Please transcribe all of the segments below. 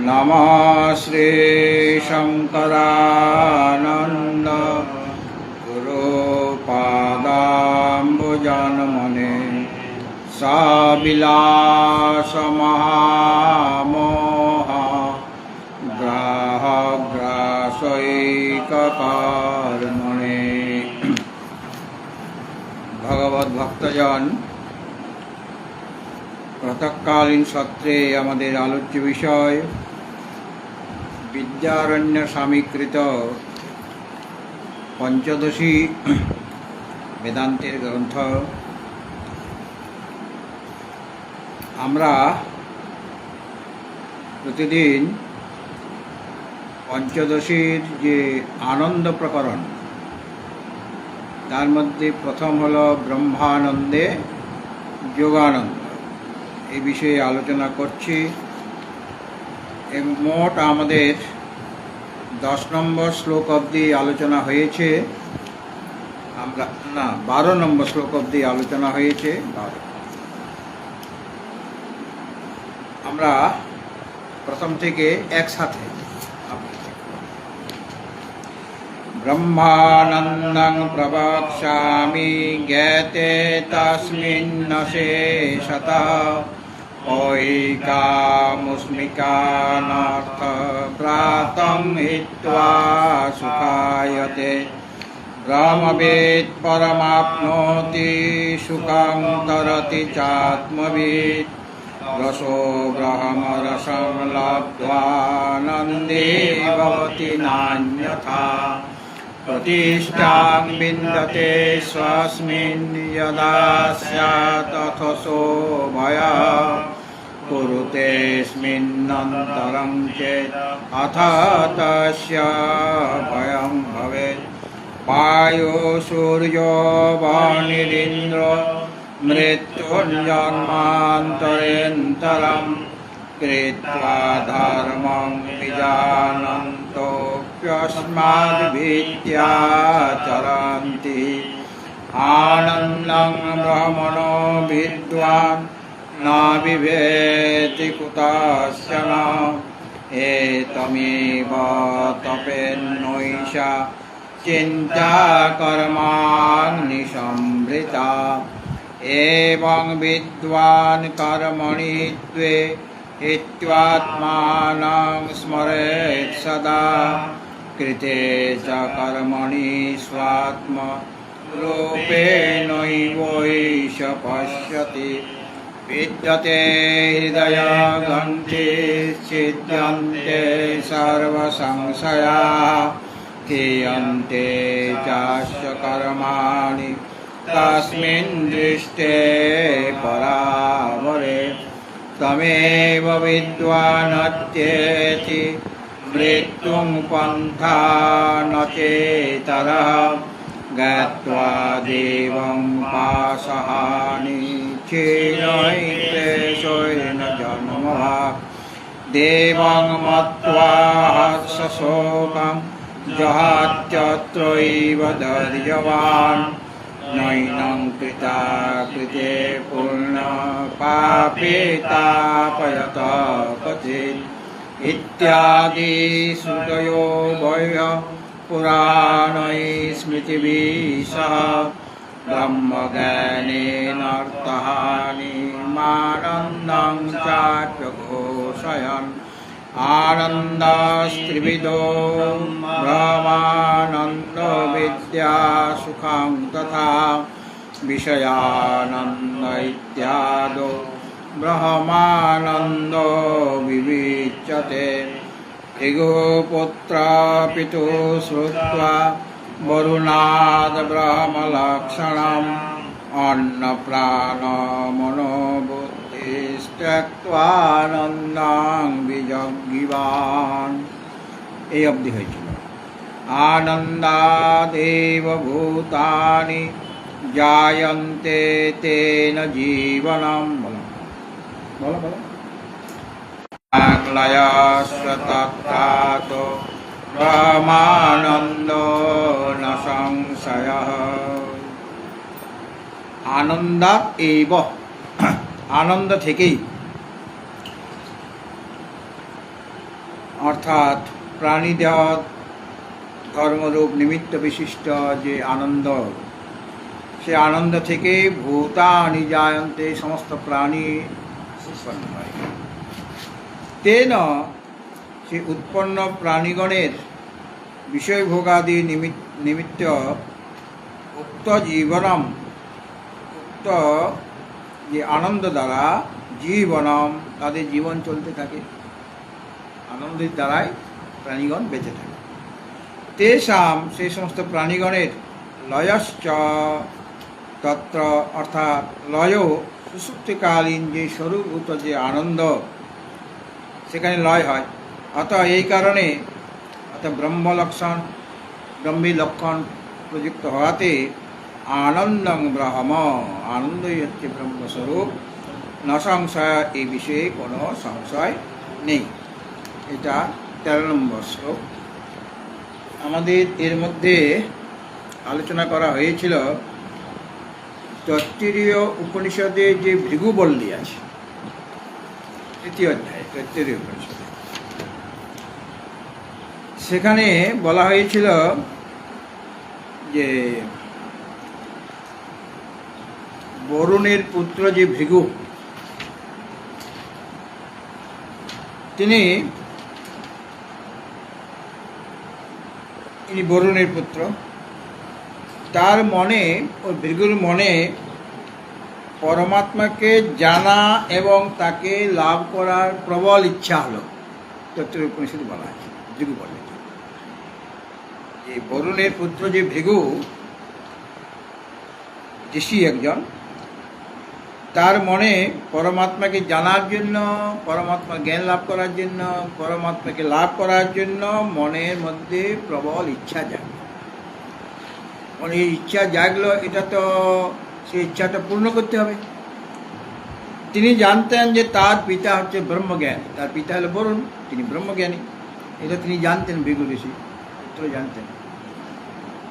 नमः श्री शंकरानंद गुरुपादाम्बुजन्मने सविलास महामोह ग्राहग्रासैककर्मणे। भगवत भक्तजन, प्रातःकालीन सत्रे आमादेर आलोच्य विषय विद्यारण्य स्वामीकृत पंचदशी वेदांतेर ग्रंथ। आमरा प्रतिदिन पंचदशीर जे आनंद प्रकरण तार मध्य प्रथम हलो ब्रह्मानंदे योगानंद এই বিষয়ে আলোচনা করছি। মোট আমাদের 10 নম্বর শ্লোক অবধি আলোচনা হয়েছে। আমরা 12 নম্বর শ্লোক অবধি আলোচনা হয়েছে। আমরা প্রথম থেকে একসাথে ब्रह्मानन्दं प्रवक्ष्यामि ज्ञाते तस्मिन् शेषतः ऐकामुष्मिकानर्थप्रातं हित्वा सुखायते ब्रह्मवित् परमाप्नोति सुखं तरति चात्मवित् रसो ब्रह्मरसं लब्ध्वानन्दे भवति नान्यथा प्रतिष्ठां विन्दते स्वस्मिन् यदा स्यात् अथसो भयः कुरुतेऽस्मिन्नन्तरं चेत् अथ तस्य भयं भवेत्। वायो सूर्यो वाणिरिन्द्रो मृत्युर्जन्मान्तरेऽन्तरं कृत्वा धर्मं विजानन्तोऽप्यस्माद्भीत्याचरन्ति आनन्दं ब्रह्मणो विद्वान् न बिभेति कुतस्य न एतमेव तपेन्नैषा चिन्ता कर्माग्निसंवृता। एवं विद्वान् कर्मणि त्वे हित्वात्मानं स्मरेत् सदा कृते च कर्मणि स्वात्मरूपेणैवैष पश्यति। विद्यते हृदयग्रन्थे छिद्यन्ते सर्वसंशयाः क्रियन्ते चास्य कर्माणि तस्मिन् दृष्टे परावरे। तमेव विद्वानत्येति मृत्युं पन्था न चेतरः ज्ञात्वा देवं पाशहानि क्षीणैर्क्लेशेन जन्मभाक् देवं मत्वा हर्षशोकं जहात्यत्रैव धैर्यवान् नैनं कृता कृते पूर्णपापे तापयत क्वचित् इत्यादि श्रुतयो वह्य पुराणैः स्मृतिभिः सह ब्रह्मज्ञानेनार्थहानिमानन्दं चाप्यघोषयन् आनन्दास्त्रिविधो ब्रह्मानन्द विद्या सुखं तथा विषयानन्द इत्यादो ब्रह्मानन्दो विविच्यते। भृगुपुत्र पितुः श्रुत्वा वरुणाद् ब्रह्मलक्षणम् अन्नप्राणमनोबुद्धिस्त्यक्त्वानन्दां विजज्ञिवान्। এই অবধি হয়েছিল। আনন্দাদেব ভূতানি জায়ন্তে তেন জীবনম। বলো বলো বলো। লয়স্য তত্রাতো ব্রহ্মানন্দো ন সংশয়ঃ। আনন্দাৎ এইব, আনন্দ থেকেই, অর্থাৎ প্রাণীদেহ ধর্মরূপ নিমিত্ত বিশিষ্ট যে আনন্দ, সে আনন্দ থেকে ভূতানি জায়ন্তে, সমস্ত প্রাণী উৎপন্ন হয়। তেন, সে উৎপন্ন প্রাণীগণের বিষয়ভোগাদি নিমিত্ত উক্ত জীবনম, উক্ত যে আনন্দ দ্বারা জীবনম, তাদের জীবন চলতে থাকে। আনন্দের দ্বারাই প্রাণীগণ বেঁচে থাকে। তেষাম, সেই সমস্ত প্রাণীগণের লয়শ্চ তত্র, অর্থাৎ লয় সুষুপ্তিকালীন যে স্বরূপভূত যে আনন্দ, সেখানে লয় হয়। অতএব এই কারণে ব্রহ্মলক্ষণ, ব্রহ্মী লক্ষণ প্রযুক্ত হওয়াতে আনন্দং ব্রহ্ম, আনন্দই হচ্ছে ব্রহ্মস্বরূপ। ন সংশয়, এই বিষয়ে কোনো সংশয় নেই। এটা 13 নম্বর শ্লোক। আমাদের এর মধ্যে আলোচনা করা হয়েছিল তৈত্তিরীয় উপনিষদে যে ভৃগুবল্লী আছে, 3য় অধ্যায় তৈত্তিরীয় উপনিষদে, সেখানে বলা হয়েছিল যে বরুণের পুত্র যে ভৃগু, তিনি বরুণের পুত্র, তার মনে, ওই ভৃগুর মনে পরমাত্মাকে জানা এবং তাকে লাভ করার প্রবল ইচ্ছা হলো। তৈত্তিরীয় উপনিষদে বলা আছে, ভৃগু বলে যে বরুণের পুত্র যে ভৃগু, ঋষি একজন, তার মনে পরমাত্মাকে জানার জন্য, পরমাত্মা জ্ঞান লাভ করার জন্য, পরমাত্মাকে লাভ করার জন্য মনের মধ্যে প্রবল ইচ্ছা জাগলো। মানে এই ইচ্ছা জাগলো, এটা তো সেই ইচ্ছাটা পূর্ণ করতে হবে। তিনি জানতেন যে তার পিতা হচ্ছে ব্রহ্মজ্ঞানী, তার পিতা হলো বরুণ, তিনি ব্রহ্মজ্ঞানী। এটা তিনি জানতেন, ভৃগু ঋষি পুত্র জানতেন।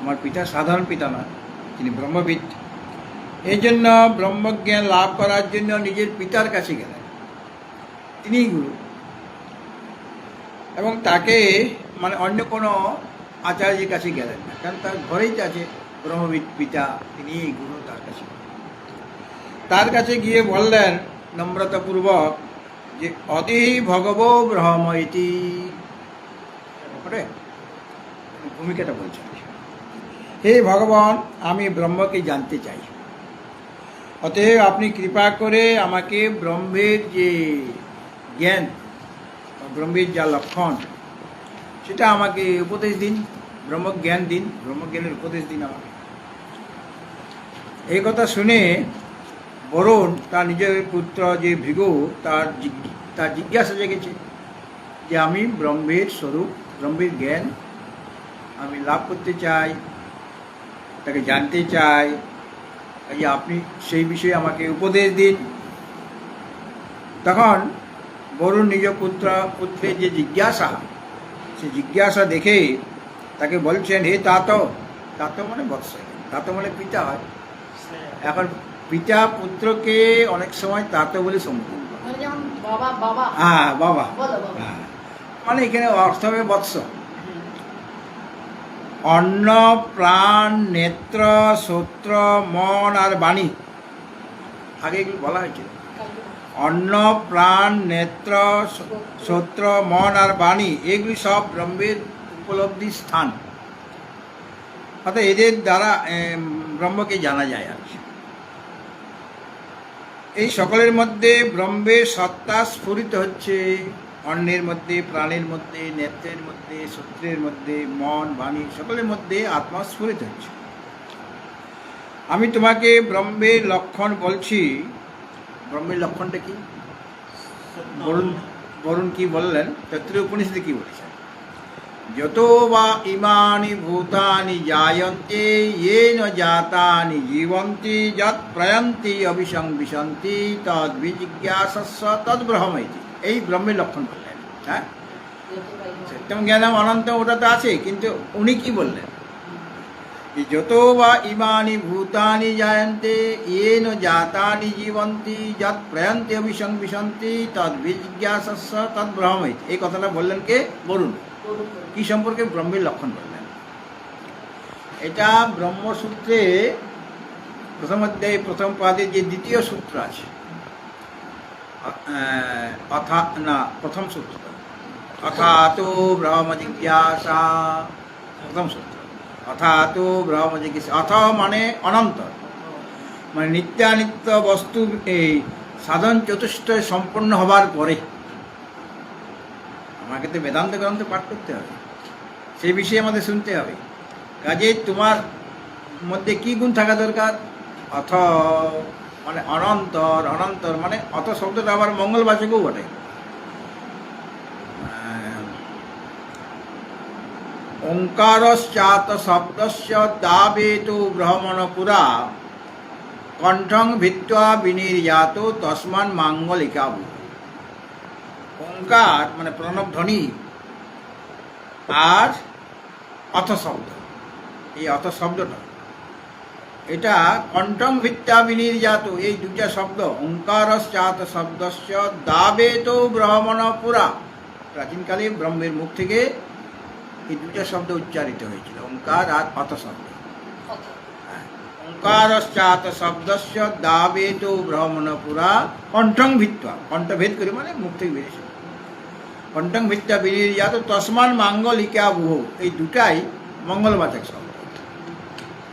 আমার পিতা সাধারণ পিতা নয়, তিনি ব্রহ্মবিদ। এই জন্য ব্রহ্মজ্ঞান লাভ করার জন্য নিজের পিতার কাছে গেলেন, তিনিই গুরু। এবং তাকে মানে অন্য কোনো আচার্যের কাছে গেলেন না, কারণ তার ঘরেই আছে ব্রহ্মবিদ পিতা, তিনিই গুরু। তার কাছে গিয়ে বললেন নম্রতাপূর্বক যে অতি ভগব ব্রহ্ম ইতি, ভূমিকাটা বলছেন, হে ভগবান, আমি ব্রহ্মকে জানতে চাই, অতএব আপনি কৃপা করে আমাকে ব্রহ্মের যে জ্ঞান, ব্রহ্মের যা লক্ষণ, সেটা আমাকে উপদেশ দিন, ব্রহ্মজ্ঞান দিন, ব্রহ্মজ্ঞানের উপদেশ দিন আমাকে। এই কথা শুনে বরুণ, তার নিজের পুত্র যে ভৃগু, তার জিজ্ঞাসা জেগেছে যে আমি ব্রহ্মের স্বরূপ, ব্রহ্মের জ্ঞান আমি লাভ করতে চাই, তাকে জানতে চাই, যে আপনি সেই বিষয়ে আমাকে উপদেশ দিন। তখন বরুণ নিজ পুত্রের যে জিজ্ঞাসা, সেই জিজ্ঞাসা দেখে তাকে বলছেন, হে তাত, তাত মানে বৎস, তাত মানে পিতা হয়। এখন পিতা পুত্রকে অনেক সময় তাত বলে সম্বোধন করে, হ্যাঁ বাবা, মানে এখানে অর্থ হবে বৎস। অন্ন, প্রাণ, নেত্র, শ্রোত্র, মন আর বাণী, আগে এগুলো বলা হয়েছিল। অন্ন, প্রাণ, নেত্র, শ্রোত্র, মন আর বাণী, এগুলি সব ব্রহ্মের উপলব্ধির স্থান। অর্থাৎ এদের দ্বারা ব্রহ্মকে জানা যায় আর কি। এই সকলের মধ্যে ব্রহ্মের সত্তা স্ফুরিত হচ্ছে অন্নের মধ্যে, প্রাণের মধ্যে, নেত্রের মধ্যে, শ্রোত্রের মধ্যে, মন, বাণী, সকলের মধ্যে আত্মা স্ফুরিত হচ্ছে। আমি তোমাকে ব্রহ্মের লক্ষণ বলছি। ব্রহ্মের লক্ষণটা কি বলুন, বলুন কি বললেন? তৈত্তরীয় উপনিষদে কি বলেছেন? যত বা ইমানি ভূতানি জায়ন্তে येन জাতানি জীবন্তি যৎ প্রয়ন্তি অবিসংবিশন্তি তদ বিজিজ্ঞাসস্ব তদ ব্রহ্ম ইতি। এই ব্রহ্মের লক্ষণ বললেন। হ্যাঁ, সত্যম জ্ঞানম অনন্তম, ওটা তো আছে, কিন্তু উনি কি বললেন? যত বা ইমানি ভূতানি জায়ন্তে येन জাতানি জীবন্তি যৎ প্রয়ন্তি অবিসংবিশন্তি তদ বিজিজ্ঞাসস্ব তদ ব্রহ্ম ইতি। এই কথাটা বললেন কে? বলুন কি সম্পর্কে ব্রহ্মের লক্ষণ বললেন? এটা ব্রহ্মসূত্রে প্রথম অধ্যায়ে প্রথম পাদে যে দ্বিতীয় সূত্র আছে, প্রথম সূত্র, অথাতো ব্রহ্ম জিজ্ঞাসা, প্রথম সূত্র, অথাতো ব্রহ্ম জিজ্ঞাসা। অথ মানে অনন্তর, মানে নিত্যানিত্য বস্তু এই সাধন চতুষ্টয় সম্পন্ন হবার পরে আমাকে তো বেদান্ত গ্রন্থ পাঠ করতে হবে, সেই বিষয়ে আমাদের শুনতে হবে। কাজে তোমার মধ্যে কি গুণ থাকা দরকার? অথ মানে অনন্তর, অনন্তর মানে অথ শব্দটা আবার মঙ্গলবাচকও বটে। ওঙ্কারশ্চাত শব্দস্য দাবেতু ব্রহ্মণ পুরা কণ্ঠং ভিত্ত্বা বিনির্যাত তস্মান মাঙ্গলিকাবু। ওঙ্কার মানে প্রণব ধ্বনি আর অথ শব্দ, এই অথ শব্দটা এটা কণ্ঠং ভিত্তা বিনির্যাত, এই দুটা শব্দ ওঙ্কারশ্চাত শব্দস্য দাবেত ব্রহ্মণ পুরা। প্রাচীনকালে ব্রহ্মের মুখ থেকে এই দুটা শব্দ উচ্চারিত হয়েছিল, ওঙ্কার আর অথ শব্দ। ওঙ্কারশ্চাত শব্দস্য দাবেত ব্রহ্মণ পুরা কণ্ঠং ভিত্তা, কণ্ঠভেদ করে মানে মুখ থেকে বেরিয়েছে। কণ্ঠং ভিত্তা বিনির্যাত তস্মান মাঙ্গলিকা বুহ, এই দুটাই মঙ্গলবাচক শব্দ।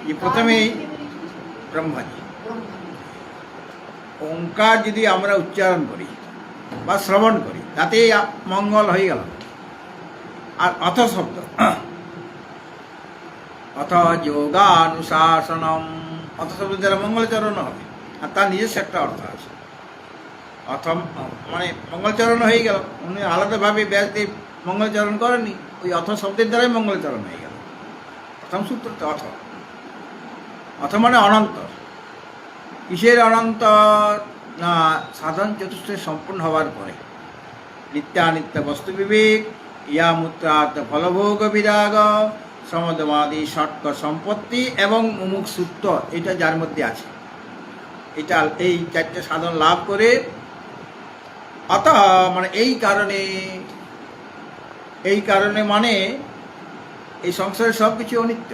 এই প্রথমেই ব্রহ্মাজি ওঙ্কার যদি আমরা উচ্চারণ করি বা শ্রবণ করি তাতেই মঙ্গল হয়ে গেল। আর অথ শব্দ, অথ যোগানুশাসনম, অথ শব্দ দ্বারা মঙ্গলচরণ হবে, আর তার নিজস্ব একটা অর্থ আছে। অথ মানে মঙ্গলচরণ হয়ে গেল, উনি আলাদাভাবে ব্যাসদেব মঙ্গলচরণ করেনি, ওই অথ শব্দের দ্বারাই মঙ্গলচরণ হয়ে গেল। প্রথম সূত্র তো অথ, অথ মানে অনন্তর। কিসের অনন্তর? না সাধন চতুষ্টয় সম্পূর্ণ হওয়ার পরে নিত্যানিত্য বস্তু বিবেক, ইয়া মূত্রার্থ ফলভোগ বিরাগ, সমদবাদী ষটক সম্পত্তি এবং মুমুক্ষুত্ব, এটা যার মধ্যে আছে, এটা এই চারটে সাধন লাভ করে। অত মানে এই কারণে মানে এই সংসারের সব কিছু অনিত্য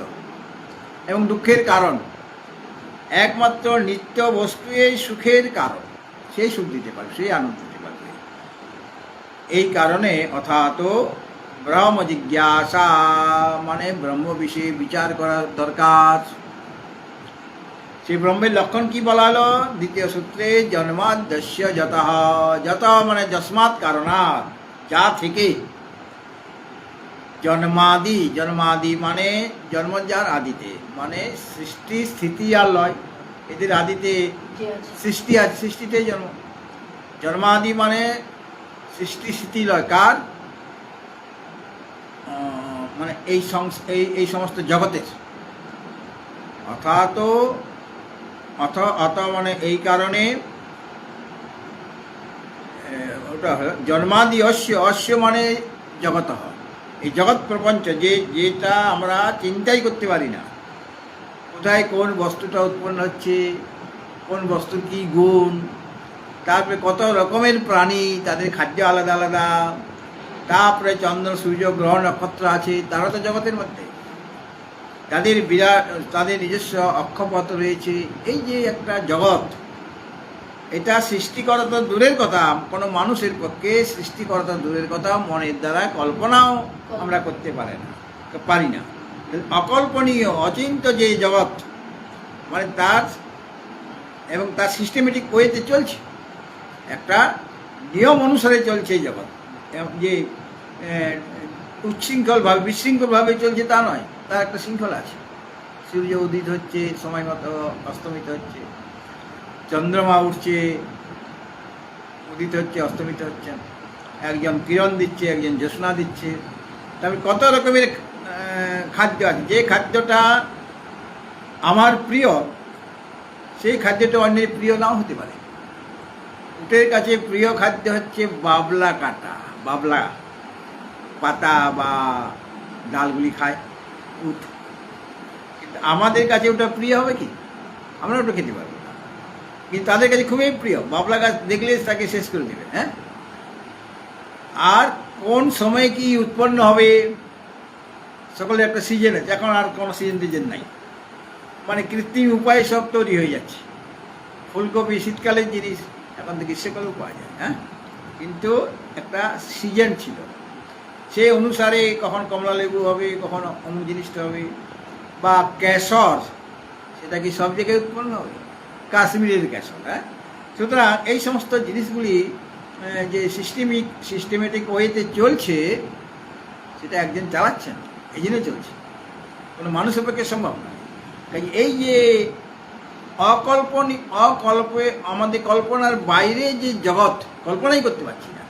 এবং দুঃখের কারণ। একমাত্র নিত্য বস্তু এই সুখের কারণ, সেই সুখ দিতে পারবে, সেই আনন্দ দিতে পারবে। এই কারণে অর্থাৎ ব্রহ্ম জিজ্ঞাসা মানে ব্রহ্ম বিষয়ে বিচার করা দরকার। সেই ব্রহ্মের লক্ষণ কি বলা হলো দ্বিতীয় সূত্রে? জন্মাদ্যস্য যতঃ, যত মানে যস্মাৎ কারণাৎ, যা থেকে। জন্মাদি, জন্মাদি মানে জন্ম যার আদিতে, মানে সৃষ্টি স্থিতি আর লয়, এদের আদিতে সৃষ্টি আছে, সৃষ্টিতে জন্ম। জন্মাদি মানে সৃষ্টি স্থিতি লয় কার? মানে এই সমস্ত জগতের। অর্থাৎ অথ মানে এই কারণে ওটা হলো জন্মাদি অস্য, অস্য মানে জগৎ। এই জগৎ প্রপঞ্চ যেটা আমরা চিন্তাই করতে পারি না, কোথায় কোন বস্তুটা উৎপন্ন হচ্ছে, কোন বস্তুর কী গুণ, তারপরে কত রকমের প্রাণী, তাদের খাদ্য আলাদা আলাদা, তারপরে চন্দ্র সূর্য গ্রহ নক্ষত্র আছে, তারা তো জগতের মধ্যে, তাদের নিজস্ব অক্ষপথ রয়েছে। এই যে একটা জগৎ, এটা সৃষ্টি করা তো দূরের কথা, কোনো মানুষের পক্ষে সৃষ্টি করা তো দূরের কথা, মনের দ্বারা কল্পনাও আমরা করতে পারি না। অকল্পনীয় অচিন্ত্য যে জগৎ, মানে তার এবং তার সিস্টেমেটিক ওয়েতে চলছে, একটা নিয়ম অনুসারে চলছে এই জগৎ, যে উচ্ছৃঙ্খলভাবে বিশৃঙ্খলভাবে চলছে তা নয়, তার একটা শৃঙ্খলা আছে। সূর্য উদিত হচ্ছে, সময় মতো অস্তমিত হচ্ছে, চন্দ্রমা উঠছে, উদিত হচ্ছে, অস্তমিত হচ্ছে, একজন কিরণ দিচ্ছে, একজন জ্যোৎস্না দিচ্ছে। তারপরে কত রকমের খাদ্য আছে। যে খাদ্যটা আমার প্রিয়, সেই খাদ্যটা অন্যের প্রিয় নাও হতে পারে। উটের কাছে প্রিয় খাদ্য হচ্ছে বাবলা কাটা, বাবলা পাতা বা ডালগুলি খায় উট, কিন্তু আমাদের কাছে ওটা প্রিয় হবে কি? আমরা ওটা খেতে পারবো না, কিন্তু তাদের কাছে খুবই প্রিয়। বাবলা গাছ দেখলে তাকে শেষ করে দেবে। হ্যাঁ, আর কোন সময় কি উৎপন্ন হবে সকলের একটা সিজন আছে। এখন আর কোনো সিজন নাই, মানে কৃত্রিম উপায়ে সব তৈরি হয়ে যাচ্ছে। ফুলকপি শীতকালের জিনিস, এখন তো গ্রীষ্মকালেও পাওয়া যায়। হ্যাঁ, কিন্তু একটা সিজন ছিল, সেই অনুসারে কখন কমলা লেবু হবে, কখন অমুক জিনিসটা হবে, বা কেশর, সেটা কি সব জায়গায় উৎপন্ন হবে? কাশ্মীরের কেশর। হ্যাঁ, সুতরাং এই সমস্ত জিনিসগুলি যে সিস্টেমেটিক ওয়েতে চলছে, সেটা একজন চালাচ্ছেন, এই জন্য চলছে, কোনো মানুষের পক্ষে সম্ভব নয়। এই যে আমাদের কল্পনার বাইরে যে জগৎ, কল্পনাই করতে পারছি না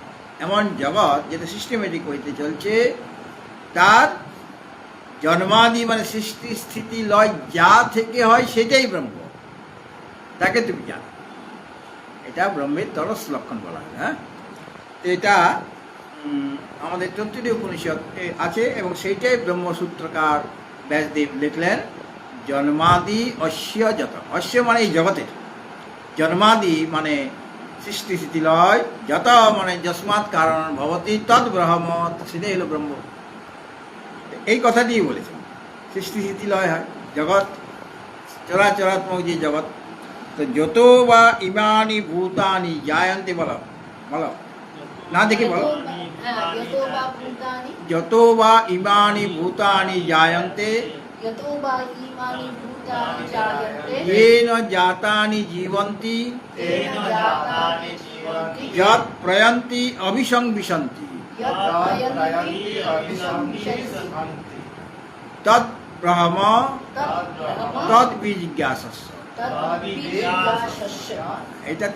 এমন জগৎ যেটা সিস্টেমেটিক ওয়েতে চলছে, তার জন্মাদি মানে সৃষ্টি স্থিতি লয় যা থেকে হয় সেটাই ব্রহ্ম, তাকে তুমি জানো। এটা ব্রহ্মের তরস লক্ষণ বলা হয়। হ্যাঁ, এটা আমাদের 34 উপনিষদ আছে, এবং সেইটাই ব্রহ্মসূত্রকার ব্যাসদেব লিখলেন। জন্মাদি অস্য যত, অস্য মানে এই জগতের, জন্মাদি মানে সৃষ্টি স্থিতি লয়, যত মানে যস্মাৎ কারণ ভবতি তৎ ব্রহ্ম, সেটাই হলো ব্রহ্ম। এই কথা দিয়ে বলেছেন সৃষ্টি স্থিতি লয় হয় জগৎ, চরাচরাত্মক যে জগৎ। তো যত বা ইমানি ভূতানি জায়ন্তে, বলো বলো না, দেখি বলো। যত বা ইমানি ভূতানি জায়ন্তে येन जातानि जीवन्ति यत् प्रयन्ति अभिसंविशन्ति तद् ब्रह्म तद्विजिज्ञासस्य। এটা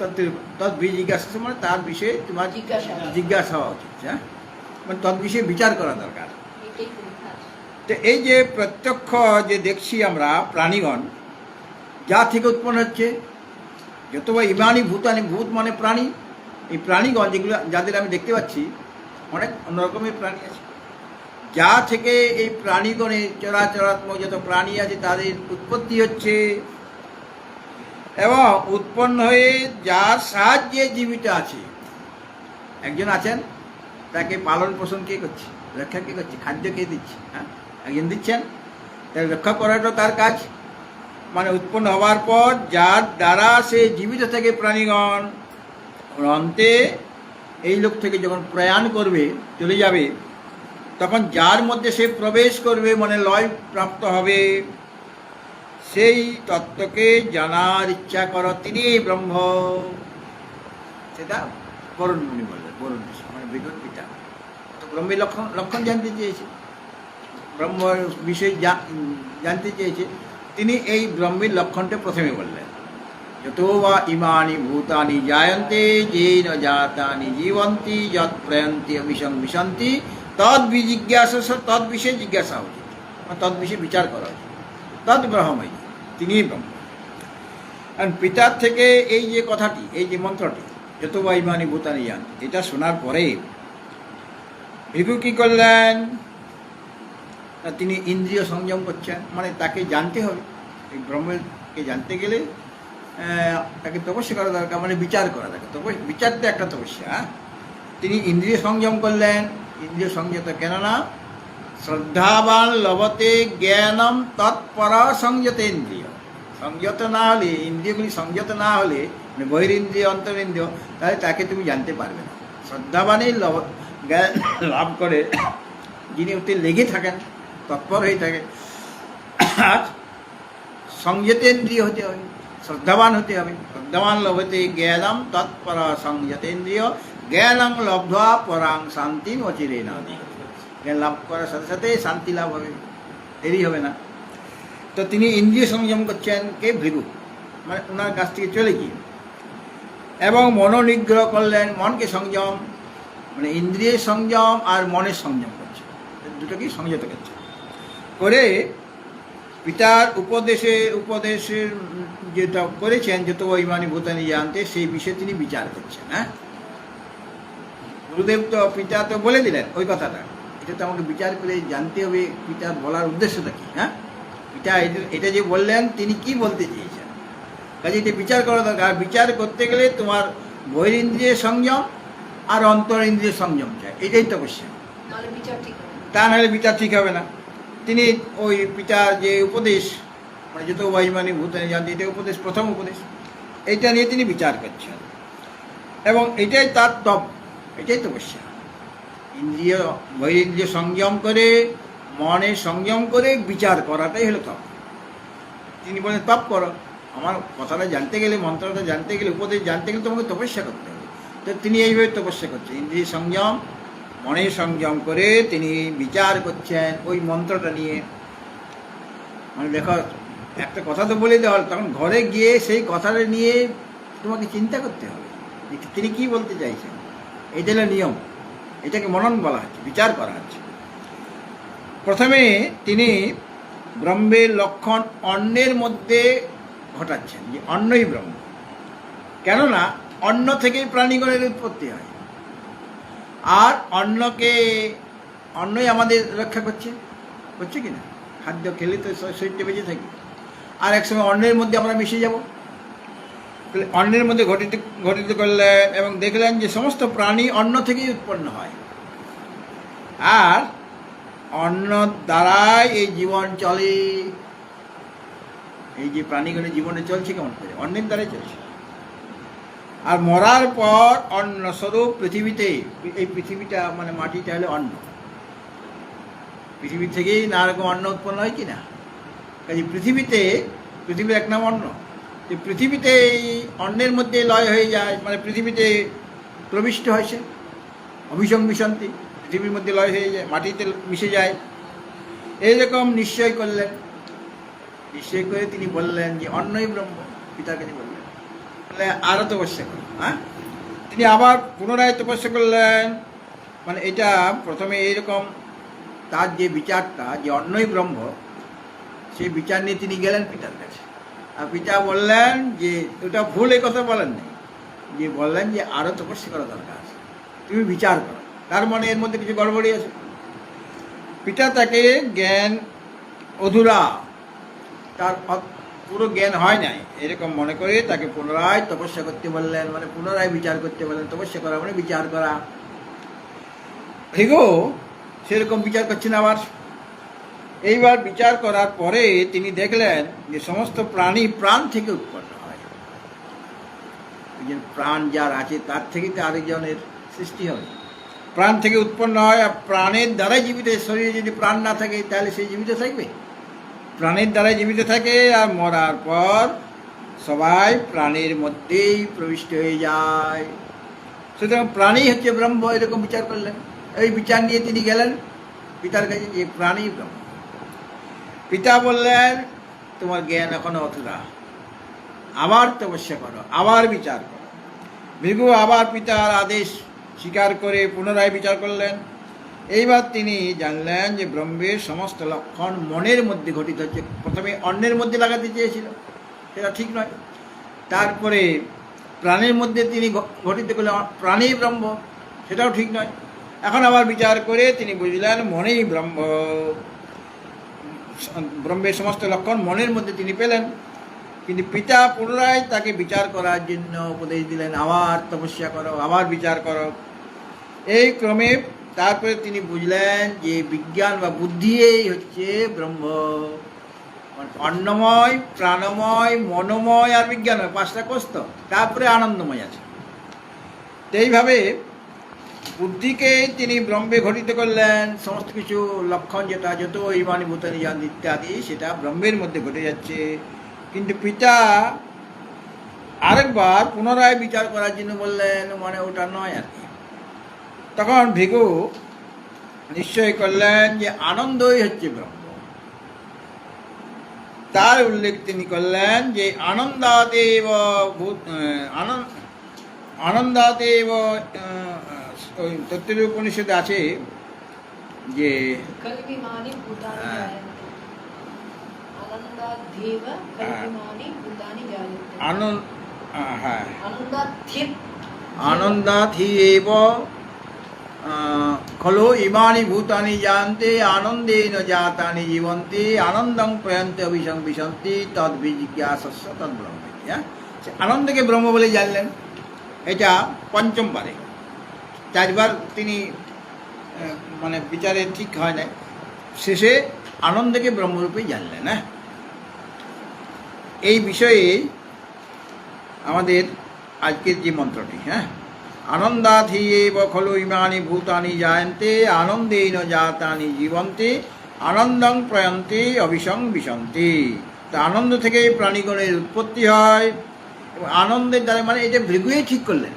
তদ্বিজিজ্ঞাসা মানে তার বিষয়ে তোমার জিজ্ঞাসা হওয়া উচিত। হ্যাঁ, মানে তদ বিষয়ে বিচার করা দরকার। তো এই যে প্রত্যক্ষ যে দেখছি আমরা প্রাণীগণ, যা থেকে উৎপন্ন হচ্ছে, যত বা ইমানি ভূতানি, ভূত মানে প্রাণী, এই প্রাণীগণ যেগুলো যাদের আমি দেখতে পাচ্ছি, অনেক অন্যরকমের প্রাণী আছে, যা থেকে এই প্রাণীগণের চরাচরাত্মক যত প্রাণী আছে তাদের উৎপত্তি হচ্ছে, এবং উৎপন্ন হয়ে যার সাহায্যে জীবিত আছে। একজন আছেন, তাকে পালন পোষণ কে করছে, রক্ষা কে করছে, খাদ্য কে দিচ্ছে? হ্যাঁ, একজন দিচ্ছেন, তাই রক্ষা করাটা তার কাজ। মানে উৎপন্ন হওয়ার পর যার দ্বারা সে জীবিত থাকে প্রাণীগণ, অন্তে এই লোক থেকে যখন প্রয়াণ করবে, চলে যাবে, তখন যার মধ্যে সে প্রবেশ করবে, মানে লয় প্রাপ্ত হবে, সেই তত্ত্বকে জানার ইচ্ছা করো, তিনি ব্রহ্ম। সেটা বরুণ মুনি বললেন, বরুণ মানে বিদ্যুৎ পিতা। তো ব্রহ্মের লক্ষণ জানতে চেয়েছে, ব্রহ্ম বিষয় জানতে চেয়েছে, তিনি এই ব্রহ্মের লক্ষণটা প্রথমে বললেন। যত বা ইমানি ভূতানি জায়ন্তে যেন জাতানি জীবন্তি যৎ প্রয়ন্তি অভিসংবিশন্তি তদ বিজিজ্ঞাসা, তদ বিষয়ে জিজ্ঞাসা উচিত, তদ বিষয়ে বিচার করা উচিত। তদ ব্রহ্মই, তিনি ব্রহ্ম। কারণ পিতার থেকে এই যে কথাটি, এই যে মন্ত্রটি, যত বা ইমানি ভূতানি জান, এটা শোনার পরে ভিক্ষু কি করলেন? তিনি ইন্দ্রিয় সংযম করছেন, মানে তাকে জানতে হবে। এই ব্রহ্মকে জানতে গেলে তাকে তপস্যা করা দরকার, মানে বিচার করা দরকার। বিচারটা একটা তপস্যা। তিনি ইন্দ্রিয় সংযম করলেন। ইন্দ্রিয় সংযত কেননা শ্রদ্ধাবান লভতে জ্ঞানম তৎপর সংযত ইন্দ্রিয়। সংযত না হলে, ইন্দ্রিয়গুলি সংযত না হলে, মানে বহিরিন্দ্রিয় অন্তরিন্দ্রিয়, তাহলে তাকে তুমি জানতে পারবে না। শ্রদ্ধাবানই জ্ঞান লাভ করে, যিনি ওতে লেগে থাকেন, তৎপর হয়ে থাকে। আর সংযতেন্দ্রিয় হতে হবে, শ্রদ্ধাবান হতে হবে। শ্রদ্ধাবান লভতে জ্ঞানম তৎপর সংযতেন্দ্রিয়, জ্ঞানং লব্ধ্বা পরাং শান্তি অচিরে না। জ্ঞান লাভ করার সাথে সাথে শান্তি লাভ হবে, দেরি হবে না। তো তিনি ইন্দ্রিয় সংযম করছেন কে? ভৃগু, মানে ওনার কাছ থেকে চলে গিয়ে, এবং মনোনিগ্রহ করলেন, মনকে সংযম, মানে ইন্দ্রিয় সংযম আর মনের সংযম করছে, দুটোকেই সংযত করছে করে পিতার উপদেশের যেটা করেছেন, যত ইমানি ভূতানি জানতে, সেই বিষয়ে তিনি বিচার করছেন। হ্যাঁ, গুরুদেব তো পিতা তো বলে দিলেন ওই কথাটা, এটা তো আমাকে বিচার করে জানতে হবে পিতার বলার উদ্দেশ্যটা কি। হ্যাঁ, পিতা এটা যে বললেন তিনি কি বলতে চেয়েছেন, কাজে এটা বিচার করা দরকার। বিচার করতে গেলে তোমার বহিরিন্দ্রিয় সংযম আর অন্তর ইন্দ্রিয় সংযম চাই, এটাই তো কোশ্চেন। তা নাহলে বিচার ঠিক হবে না। তিনি ওই পিতার যে উপদেশ, মানে যত বহিমানি ভূতানি জানতে, এটা উপদেশ, প্রথম উপদেশ, এইটা নিয়ে তিনি বিচার করছেন, এবং এটাই তার তপ, এটাই তপস্যা। ইন্দ্রিয় বহিরিন্দ্রিয় সংযম করে, মনে সংযম করে বিচার করাটাই হলো তপ। তিনি বলেন তপ করো, আমার কথাটা জানতে গেলে, মন্ত্রটা জানতে গেলে, উপদেশ জানতে গেলে তোমাকে তপস্যা করতে হবে। তো তিনি এইভাবে তপস্যা করছেন, ইন্দ্রিয় সংযম, মনে সংযম করে তিনি বিচার করছেন ওই মন্ত্রটা নিয়ে। মানে দেখো, একটা কথা তো বলে দেওয়া হল, তখন ঘরে গিয়ে সেই কথাটা নিয়ে তোমাকে চিন্তা করতে হবে তিনি কি বলতে চাইছেন। এটা হলো নিয়ম, এটাকে মনন বলা হচ্ছে, বিচার করা হচ্ছে। প্রথমে তিনি ব্রহ্মের লক্ষণ অন্নের মধ্যে ঘটাচ্ছেন, যে অন্নই ব্রহ্ম। কেননা অন্ন থেকেই প্রাণীগণের উৎপত্তি হয়, আর অন্নই আমাদের রক্ষা করছে কিনা। খাদ্য খেলে তো শরীরটা বেঁচে থাকি, আর একসময় অন্নের মধ্যে আমরা মিশে যাব। অন্নের মধ্যে ঘটিত করলেন, এবং দেখলেন যে সমস্ত প্রাণী অন্ন থেকেই উৎপন্ন হয়, আর অন্ন দ্বারাই এই জীবন চলে। এই যে প্রাণীগুলো জীবনে চলছে কেমন করে? অন্নের দ্বারাই চলছে। আর মরার পর অন্নস্বরূপ পৃথিবীতে, এই পৃথিবীটা মানে মাটিটা হলে অন্ন, পৃথিবী থেকেই নানা রকম অন্ন উৎপন্ন হয় কিনা। কাজে পৃথিবীর এক নাম অন্ন। যে পৃথিবীতে এই অন্নের মধ্যে লয় হয়ে যায়, মানে পৃথিবীতে প্রবিষ্ট হয়েছে, অভিসংমিশন্তি, পৃথিবীর মধ্যে লয় হয়ে যায়, মাটিতে মিশে যায়। এইরকম নিশ্চয় করলেন, নিশ্চয় করে তিনি বললেন যে অন্নই ব্রহ্ম। পিতাকে তিনি বললেন, আরও তপস্যা করলেন। হ্যাঁ, তিনি আবার পুনরায় তপস্যা করলেন। মানে এটা প্রথমে এইরকম তার যে বিচারটা, যে অন্নই ব্রহ্ম, সেই বিচার নিয়ে তিনি গেলেন পিতার কাছে। আর পিতা বললেন যে ওটা ভুল, এই কথা বলেন নাই, যে বললেন যে আরও তপস্যা করা দরকার আছে, তুমি বিচার করো। তার মানে এর মধ্যে কিছু গড়বড়ি আছে। পিতা তাকে জ্ঞান অধুরা, তার পুরো জ্ঞান হয় নাই এরকম মনে করে তাকে পুনরায় তপস্যা করতে বললেন, মানে পুনরায় বিচার করতে বললেন। তপস্যা করা মানে বিচার করা। ভৃগু সেরকম বিচার করছেন আবার। এইবার বিচার করার পরে তিনি দেখলেন যে সমস্ত প্রাণী প্রাণ থেকে উৎপন্ন হয়। যে প্রাণ যার আছে তার থেকেই তো আরেকজনের সৃষ্টি হয়, প্রাণ থেকে উৎপন্ন হয়। আর প্রাণের দ্বারাই জীবিত। শরীরে যদি প্রাণ না থাকে তাহলে সেই জীবিত থাকবে? প্রাণের দ্বারাই জীবিত থাকে, আর মরার পর সবাই প্রাণের মধ্যেই প্রবিষ্ট হয়ে যায়। সুতরাং প্রাণী হচ্ছে ব্রহ্ম, এরকম বিচার করলেন। এই বিচার নিয়ে তিনি গেলেন পিতার কাছে, যে প্রাণী ব্রহ্ম। পিতা বললেন তোমার জ্ঞান এখনো অধুরা, আবার তপস্যা করো, আবার বিচার করো। ভৃগু আবার পিতার আদেশ স্বীকার করে পুনরায় বিচার করলেন। এইবার তিনি জানলেন যে ব্রহ্মের সমস্ত লক্ষণ মনের মধ্যে ঘটিত হচ্ছে। প্রথমে অন্নের মধ্যে লাগাতে চেয়েছিল, সেটা ঠিক নয়। তারপরে প্রাণের মধ্যে তিনি ঘটিত করলেন, প্রাণী ব্রহ্ম, সেটাও ঠিক নয়। এখন আবার বিচার করে তিনি বুঝলেন মনেই ব্রহ্ম। ব্রহ্মের সমস্ত লক্ষণ মনের মধ্যে তিনি পেলেন। কিন্তু পিতা পুনরায় তাকে বিচার করার জন্য উপদেশ দিলেন, আবার তপস্যা করো, আবার বিচার করো। এই ক্রমে তারপরে তিনি বুঝলেন যে বিজ্ঞান বা বুদ্ধিই হচ্ছে ব্রহ্ম, অন্নময়, প্রাণময়, মনোময় আর বিজ্ঞানময়, 5টা কোষ তো, তারপরে আনন্দময় আছে। তো এইভাবে বুদ্ধিকে তিনি ব্রহ্মে ঘটিত করলেন। সমস্ত কিছু লক্ষণ যেটা যত ইমানি ভূতানি জ্ঞান ইত্যাদি সেটা ব্রহ্মের মধ্যে ঘটে যাচ্ছে। কিন্তু পিতা আরেকবার পুনরায় বিচার করার জন্য বললেন, মানে ওটা নয় আর কি। তখন ভিখু নিশ্চয় করলেন যে আনন্দই হচ্ছে ব্রহ্ম। তার উল্লেখ তিনি করলেন যে আনন্দাদেব আনন্দাদেব ওই তত্ত্বের উপনিষদে আছে যে আনন্দাথি এব খলো ইমানি ভূতানি জানতে আনন্দেন জাতানি জীবন্তি আনন্দং প্রয়ন্তে অভিসংবিশন্তি তদ বিজিজ্ঞাসস্য তদ ব্রহ্ম। আনন্দকে ব্রহ্ম বলে জানলেন, এটা পঞ্চমবারে। 4বার তিনি মানে বিচারে ঠিক হয় না, শেষে আনন্দকে ব্রহ্মরূপে জানলেন। হ্যাঁ, এই বিষয়ে আমাদের আজকের যে মন্ত্রটি, হ্যাঁ, আনন্দাথি এব খলু ইমানি ভূতানি জায়ন্তে আনন্দেন জাতানি জীবন্তি আনন্দং প্রয়ন্তি অভিসংবিশন্তি। তা আনন্দ থেকে প্রাণীগণের উৎপত্তি হয় এবং আনন্দের দ্বারা, মানে এটা ভৃগুই ঠিক করলেন,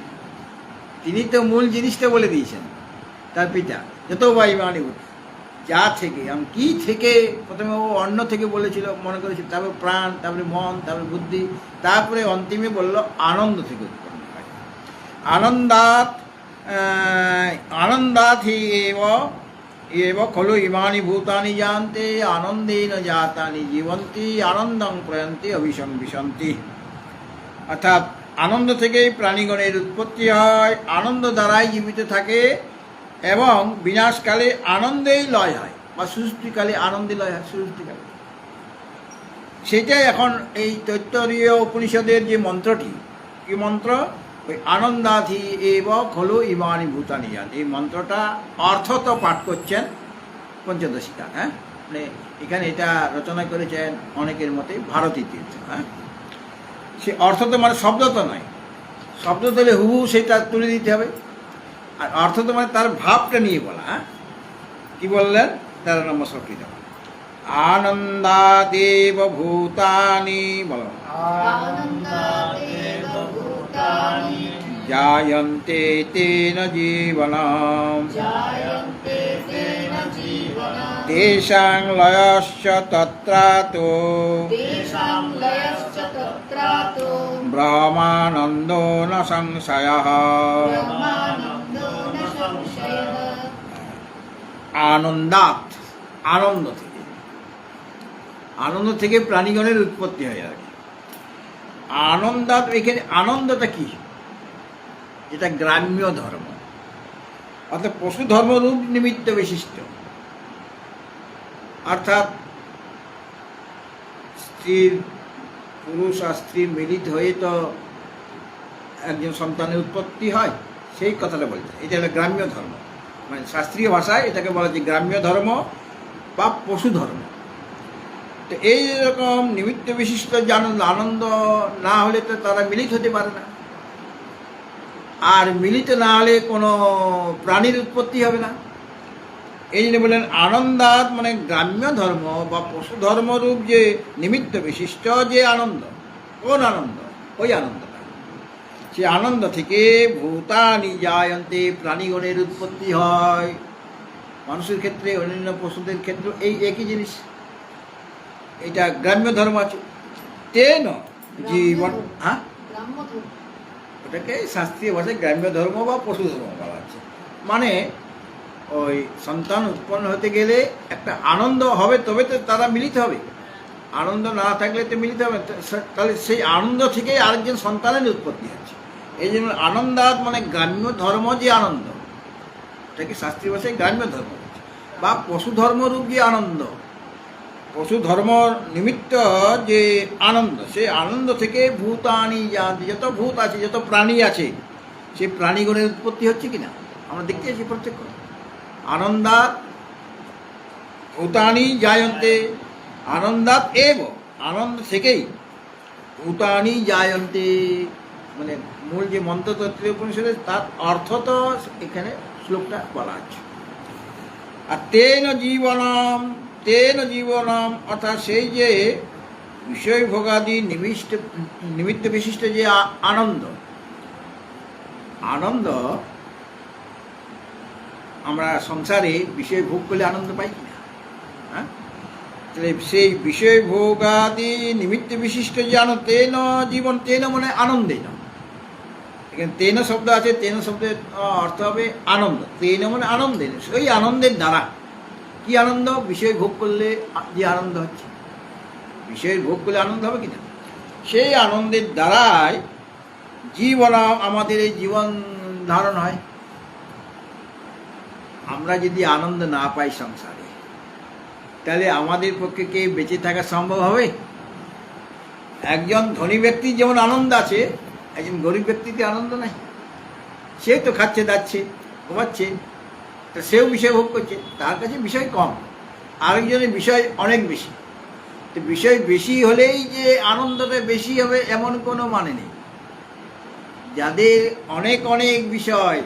তিনি তো মূল জিনিসটা বলে দিয়েছেন তার পিতা। যত বা ইমানি যা থেকে, আমি কী থেকে, প্রথমে ও অন্ন থেকে বলেছিল, মনে করেছিল, তারপরে প্রাণ, তারপরে মন, তারপরে বুদ্ধি, তারপরে অন্তিমে বলল আনন্দ থেকে উৎপন্ন হয়। আনন্দাৎ হি এব খলু ইমানি ভূতানি জানতে আনন্দেন জাতানি জীবন্তি আনন্দং প্রয়ন্তি অভিসংবিশন্তি। অর্থাৎ আনন্দ থেকেই প্রাণীগণের উৎপত্তি হয়, আনন্দ দ্বারাই জীবিত থাকে এবং বিনাশকালে আনন্দেই লয় হয়, বা সৃষ্টিকালে আনন্দে লয় হয়, সৃষ্টিকালে। সেটাই এখন এই তৈত্তরীয় উপনিষদের যে মন্ত্রটি, কি মন্ত্র? ওই আনন্দাধি এব খলু ইমানি ভূতানি জান, এই মন্ত্রটা অর্থ তো পাঠ করছেন পঞ্চদশিকা। হ্যাঁ, মানে এখানে এটা রচনা করেছেন অনেকের মতে ভারতী তীর্থ। হ্যাঁ, সে অর্থ তো মানে শব্দ তো নয়, শব্দ দিলে হুবহু সেটা তুলে দিতে হবে, আর অর্থ তো মানে তার ভাবটা নিয়ে বলা। হ্যাঁ, কি বললেন? 13 নম্বর শ্লোকে দেওয়া আনন্দাদেব ভূতানি, বলো, জায়ন্তে তেন জীবনম তেষাং লয়স্য তত্রাতো ব্রহ্মানন্দো ন সংশয়ঃ। আনন্দাৎ, আনন্দ থেকে, আনন্দ থেকে প্রাণীগণের উৎপত্তি হয় আর কি। আনন্দাৎ, এখানে আনন্দটা কি? এটা গ্রাম্য ধর্ম, অর্থাৎ পশু ধর্মরূপ নিমিত্ত বিশিষ্ট। অর্থাৎ স্ত্রীর, পুরুষ আর স্ত্রী মিলিত হয়ে তো একজন সন্তানের উৎপত্তি হয়, সেই কথাটা বলছে। এটা হলো গ্রাম্য ধর্ম, মানে শাস্ত্রীয় ভাষায় এটাকে বলা যায় গ্রাম্য ধর্ম বা পশু ধর্ম। তো এই রকম নিমিত্ত বিশিষ্ট যে আনন্দ না হলে তো তারা মিলিত হতে পারে না, আর মিলিত না হলে কোনো প্রাণীর উৎপত্তি হবে না। এই জন্য বললেন আনন্দাৎ, মানে গ্রাম্য ধর্ম বা পশু ধর্মরূপ যে নিমিত্ত বিশিষ্ট যে আনন্দ, কোন আনন্দ? ওই আনন্দটা, সে আনন্দ থেকে ভূতানি জায়ন্তে, প্রাণীগণের উৎপত্তি হয়। মানুষের ক্ষেত্রে, অন্যান্য পশুদের ক্ষেত্রে এই একই জিনিস। এটা গ্রাম্য ধর্ম আছে। তেন জীবন, হ্যাঁ, ওটাকে শাস্ত্রীয় ভাষায় গ্রাম্য ধর্ম বা পশু ধর্ম বলা হচ্ছে। মানে ওই সন্তান উৎপন্ন হতে গেলে একটা আনন্দ হবে, তবে তো তারা মিলিত হবে। আনন্দ না থাকলে তো মিলিত হবে, তাহলে সেই আনন্দ থেকেই আরেকজন সন্তানের উৎপত্তি হচ্ছে। এই জন্য আনন্দাৎ মানে গ্রাম্য ধর্ম যে আনন্দ, এটাকে শাস্ত্রীয় ভাষায় গ্রাম্য ধর্ম বা পশু ধর্মরূপ যে আনন্দ, পশু ধর্ম নিমিত্ত যে আনন্দ, সেই আনন্দ থেকে ভূতানি জানতে, যত ভূত আছে, যত প্রাণী আছে, সেই প্রাণীগণের উৎপত্তি হচ্ছে কিনা আমরা দেখতে আছি প্রত্যক্ষ। আনন্দাৎ ভূতানি জায়ন্তে, আনন্দাত এব, আনন্দ থেকেই ভূতানি জায়ন্তে, মানে মূল যে মন্ত্র তৈত্রীয় উপনিষদে তার অর্থ তো এখানে শ্লোকটা বলা আছে। আর তেন জীবনম অর্থাৎ সেই যে বিষয় ভোগাদি নিমিত্ত বিশিষ্ট যে আনন্দ, আনন্দ আমরা সংসারে বিষয় ভোগ করলে আনন্দ পাই কিনা? হ্যাঁ, তাহলে সেই বিষয় ভোগাদি নিমিত্ত বিশিষ্ট যে আনন্দ, তেন জীবন, তেন মানে আনন্দে না, এখানে তেন শব্দ আছে, তেন শব্দের অর্থ হবে আনন্দ, তেন মানে আনন্দে, সেই আনন্দের দ্বারা। কি আনন্দ? বিষয় ভোগ করলে যে আনন্দ হচ্ছে, বিষয়ের ভোগ করলে আনন্দ হবে কিনা, সেই আনন্দের দ্বারাই জীবন, আমাদের এই জীবন ধারণ হয়। আমরা যদি আনন্দ না পাই সংসারে, তাহলে আমাদের পক্ষে কি বেঁচে থাকা সম্ভব হবে? একজন ধনী ব্যক্তির যেমন আনন্দ আছে, একজন গরিব ব্যক্তিতে আনন্দ নাই। সে তো খাচ্ছে দাচ্ছে ঘুমাচ্ছে, তো সেও বিষয় ভোগ করছে, তার কাছে বিষয় কম, আরেকজনের বিষয় অনেক বেশি। তো বিষয় বেশি হলেই যে আনন্দটা বেশি হবে এমন কোনো মানে নেই। যাদের অনেক অনেক বিষয়,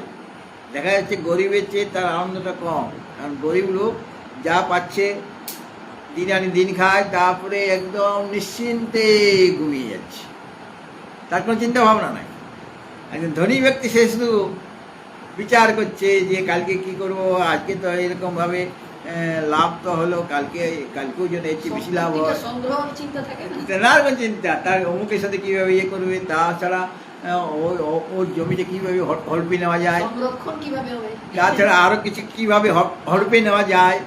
দেখা যাচ্ছে গরিবের চেয়ে তার আনন্দটা কম, কারণ গরিব লোক যা পাচ্ছে দিন আনি দিন খায়, তারপরে একদম নিশ্চিন্তে ঘুমিয়ে যাচ্ছে, তার কোনো চিন্তা ভাবনা নাই। একজন ধনী ব্যক্তি সে শুধু বিচার করছে যে কালকে কি করব, আজকে তো এরকমভাবে লাভ তো হলো, কালকেও যেন এর চেয়ে বেশি লাভ হয়, নানা রকম চিন্তা। তার অমুকের সাথে কীভাবে ইয়ে করবে, তাছাড়া ওর জমিতে কীভাবে হড়পে নেওয়া যায়, তাছাড়া আরও কিছু কীভাবে হড়পে নেওয়া যায়,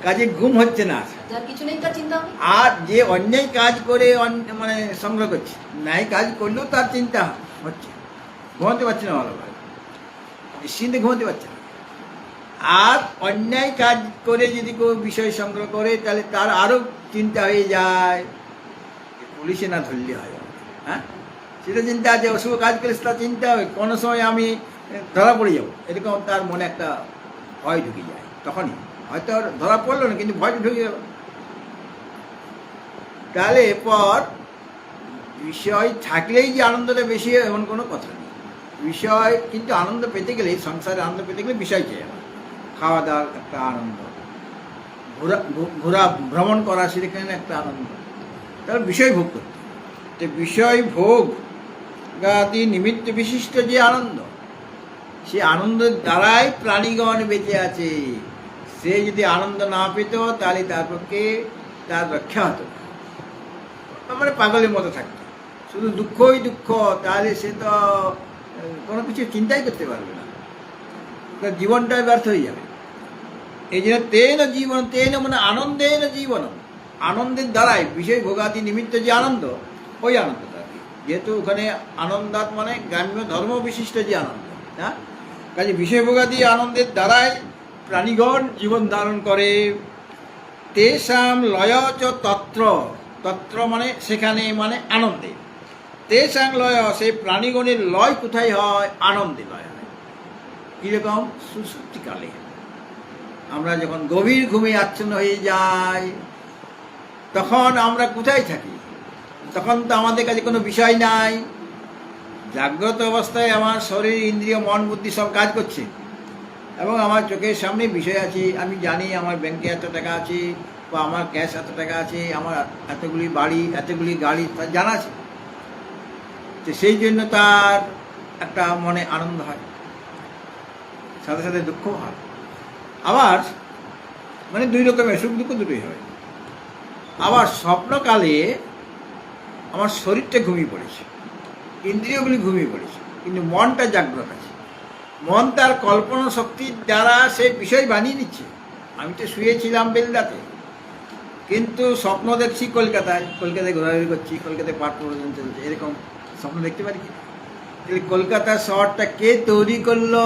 কাজে ঘুম হচ্ছে না। আর যে অন্যায় কাজ করে মানে সংগ্রহ করছে, ন্যায় কাজ করলেও তার চিন্তা হচ্ছে, ঘুমাতে পারছে না ভালোভাবে, নিশ্চিন্তে ঘুমাতে পারছে না। আর অন্যায় কাজ করে যদি কেউ বিষয় সংগ্রহ করে, তাহলে তার আরও চিন্তা হয়ে যায়, পুলিশে না ধরলে হয়। হ্যাঁ, সেটা চিন্তা আছে, অশুভ কাজ করে তার চিন্তা হবে কোনো সময় আমি ধরা পড়ে যাবো, এরকম তার মনে একটা ভয় ঢুকে যায়। তখনই হয়তো ধরা পড়লো না, কিন্তু ভয়টা ঢুকে গেল। তাহলে এরপর বিষয় থাকলেই যে আনন্দটা বেশি হয় এমন কোনো কথা নেই। বিষয় কিন্তু আনন্দ পেতে গেলে, সংসারে আনন্দ পেতে গেলে বিষয় চাই। আমার খাওয়া দাওয়ার একটা আনন্দ, ঘোরা ভ্রমণ করা সেখানে একটা আনন্দ, তাহলে বিষয় ভোগ করতে। তো বিষয় ভোগ আদি নিমিত্ত বিশিষ্ট যে আনন্দ, সে আনন্দের দ্বারাই প্রাণীগণ বেঁচে আছে। সে যদি আনন্দ না পেত, তাহলে তার পক্ষে তার রক্ষা হতো না, মানে পাগলের মতো থাকতো, শুধু দুঃখই দুঃখ, তাহলে সে তো কোনো কিছু চিন্তাই করতে পারবে না, তার জীবনটাই ব্যর্থ হয়ে যাবে। এই জন্য তেন জীবন, তেন মানে আনন্দেন জীবন, আনন্দের দ্বারাই বিষয় ভোগাদি নিমিত্ত যে আনন্দ, ওই আনন্দটা। যেহেতু ওখানে আনন্দাত মানে গ্রাম্য ধর্ম বিশিষ্ট যে আনন্দ, হ্যাঁ, কাজে বিষয় ভোগাদি আনন্দের দ্বারাই প্রাণীগণ জীবন ধারণ করে। তেষাম লয় চ তত্র, তত্র মানে সেখানে, মানে আনন্দে। তেষাং লয়, সেই প্রাণীগণের লয় কোথায় হয়? আনন্দে লয় হয়। কীরকম? সুষুপ্তিকালে আমরা যখন গভীর ঘুমে আচ্ছন্ন হয়ে যাই, তখন আমরা কোথায় থাকি? তখন তো আমাদের কাছে কোনো বিষয় নাই। জাগ্রত অবস্থায় আমার শরীর, ইন্দ্রিয়, মন, বুদ্ধি সব কাজ করছে, এবং আমার চোখের সামনে বিষয় আছে। আমি জানি আমার ব্যাংকে এত টাকা আছে, বা আমার ক্যাশ এত টাকা আছে, আমার এতগুলি বাড়ি, এতগুলি গাড়ি, তার জানা আছে। তো সেই জন্য তার একটা মনে আনন্দ হয়, সাথে সাথে দুঃখ হয়। আবার মানে দুই রকমের সুখ দুঃখ দুটোই হয়। আবার স্বপ্নকালে আমার শরীরটা ঘুমিয়ে পড়েছে, ইন্দ্রিয়গুলি ঘুমিয়ে পড়েছে, কিন্তু মনটা জাগ্রত আছে। মন তার কল্পনা শক্তির দ্বারা সে বিষয় বানিয়ে নিচ্ছে। আমি তো শুয়েছিলাম বেলদাতে, কিন্তু স্বপ্ন দেখছি কলকাতায়, কলকাতায় ঘোরাঘুরি করছি, কলকাতায় পাঠ প্রবচন চলছে, এরকম স্বপ্ন দেখতে পারি কি? কলকাতা শহরটা কে তৈরি করলো?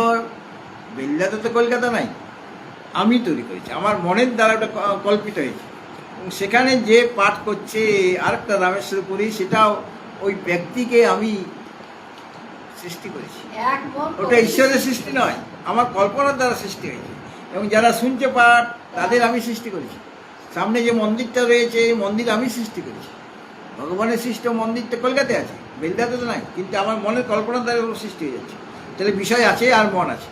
বেলদাতে তো কলকাতা নাই, আমি তৈরি করেছি, আমার মনের দ্বারা ওটা কল্পিত হয়েছে। এবং সেখানে যে পাঠ করছে আরেকটা রামেশ্বরপুরী, সেটাও ওই ব্যক্তিকে আমি সৃষ্টি করেছি। ওটা ঈশ্বরের সৃষ্টি নয়, আমার কল্পনার দ্বারা সৃষ্টি হয়েছে। এবং যারা শুনছে পাঠ, তাদের আমি সৃষ্টি করেছি। সামনে যে মন্দিরটা রয়েছে এই মন্দির আমি সৃষ্টি করেছি। ভগবানের সৃষ্ট মন্দির তো কলকাতায় আছে, বেলদাতে তো নাই, কিন্তু আমার মনের কল্পনা দ্বারা সৃষ্টি হয়ে যাচ্ছে। তাহলে বিষয় আছে আর মন আছে।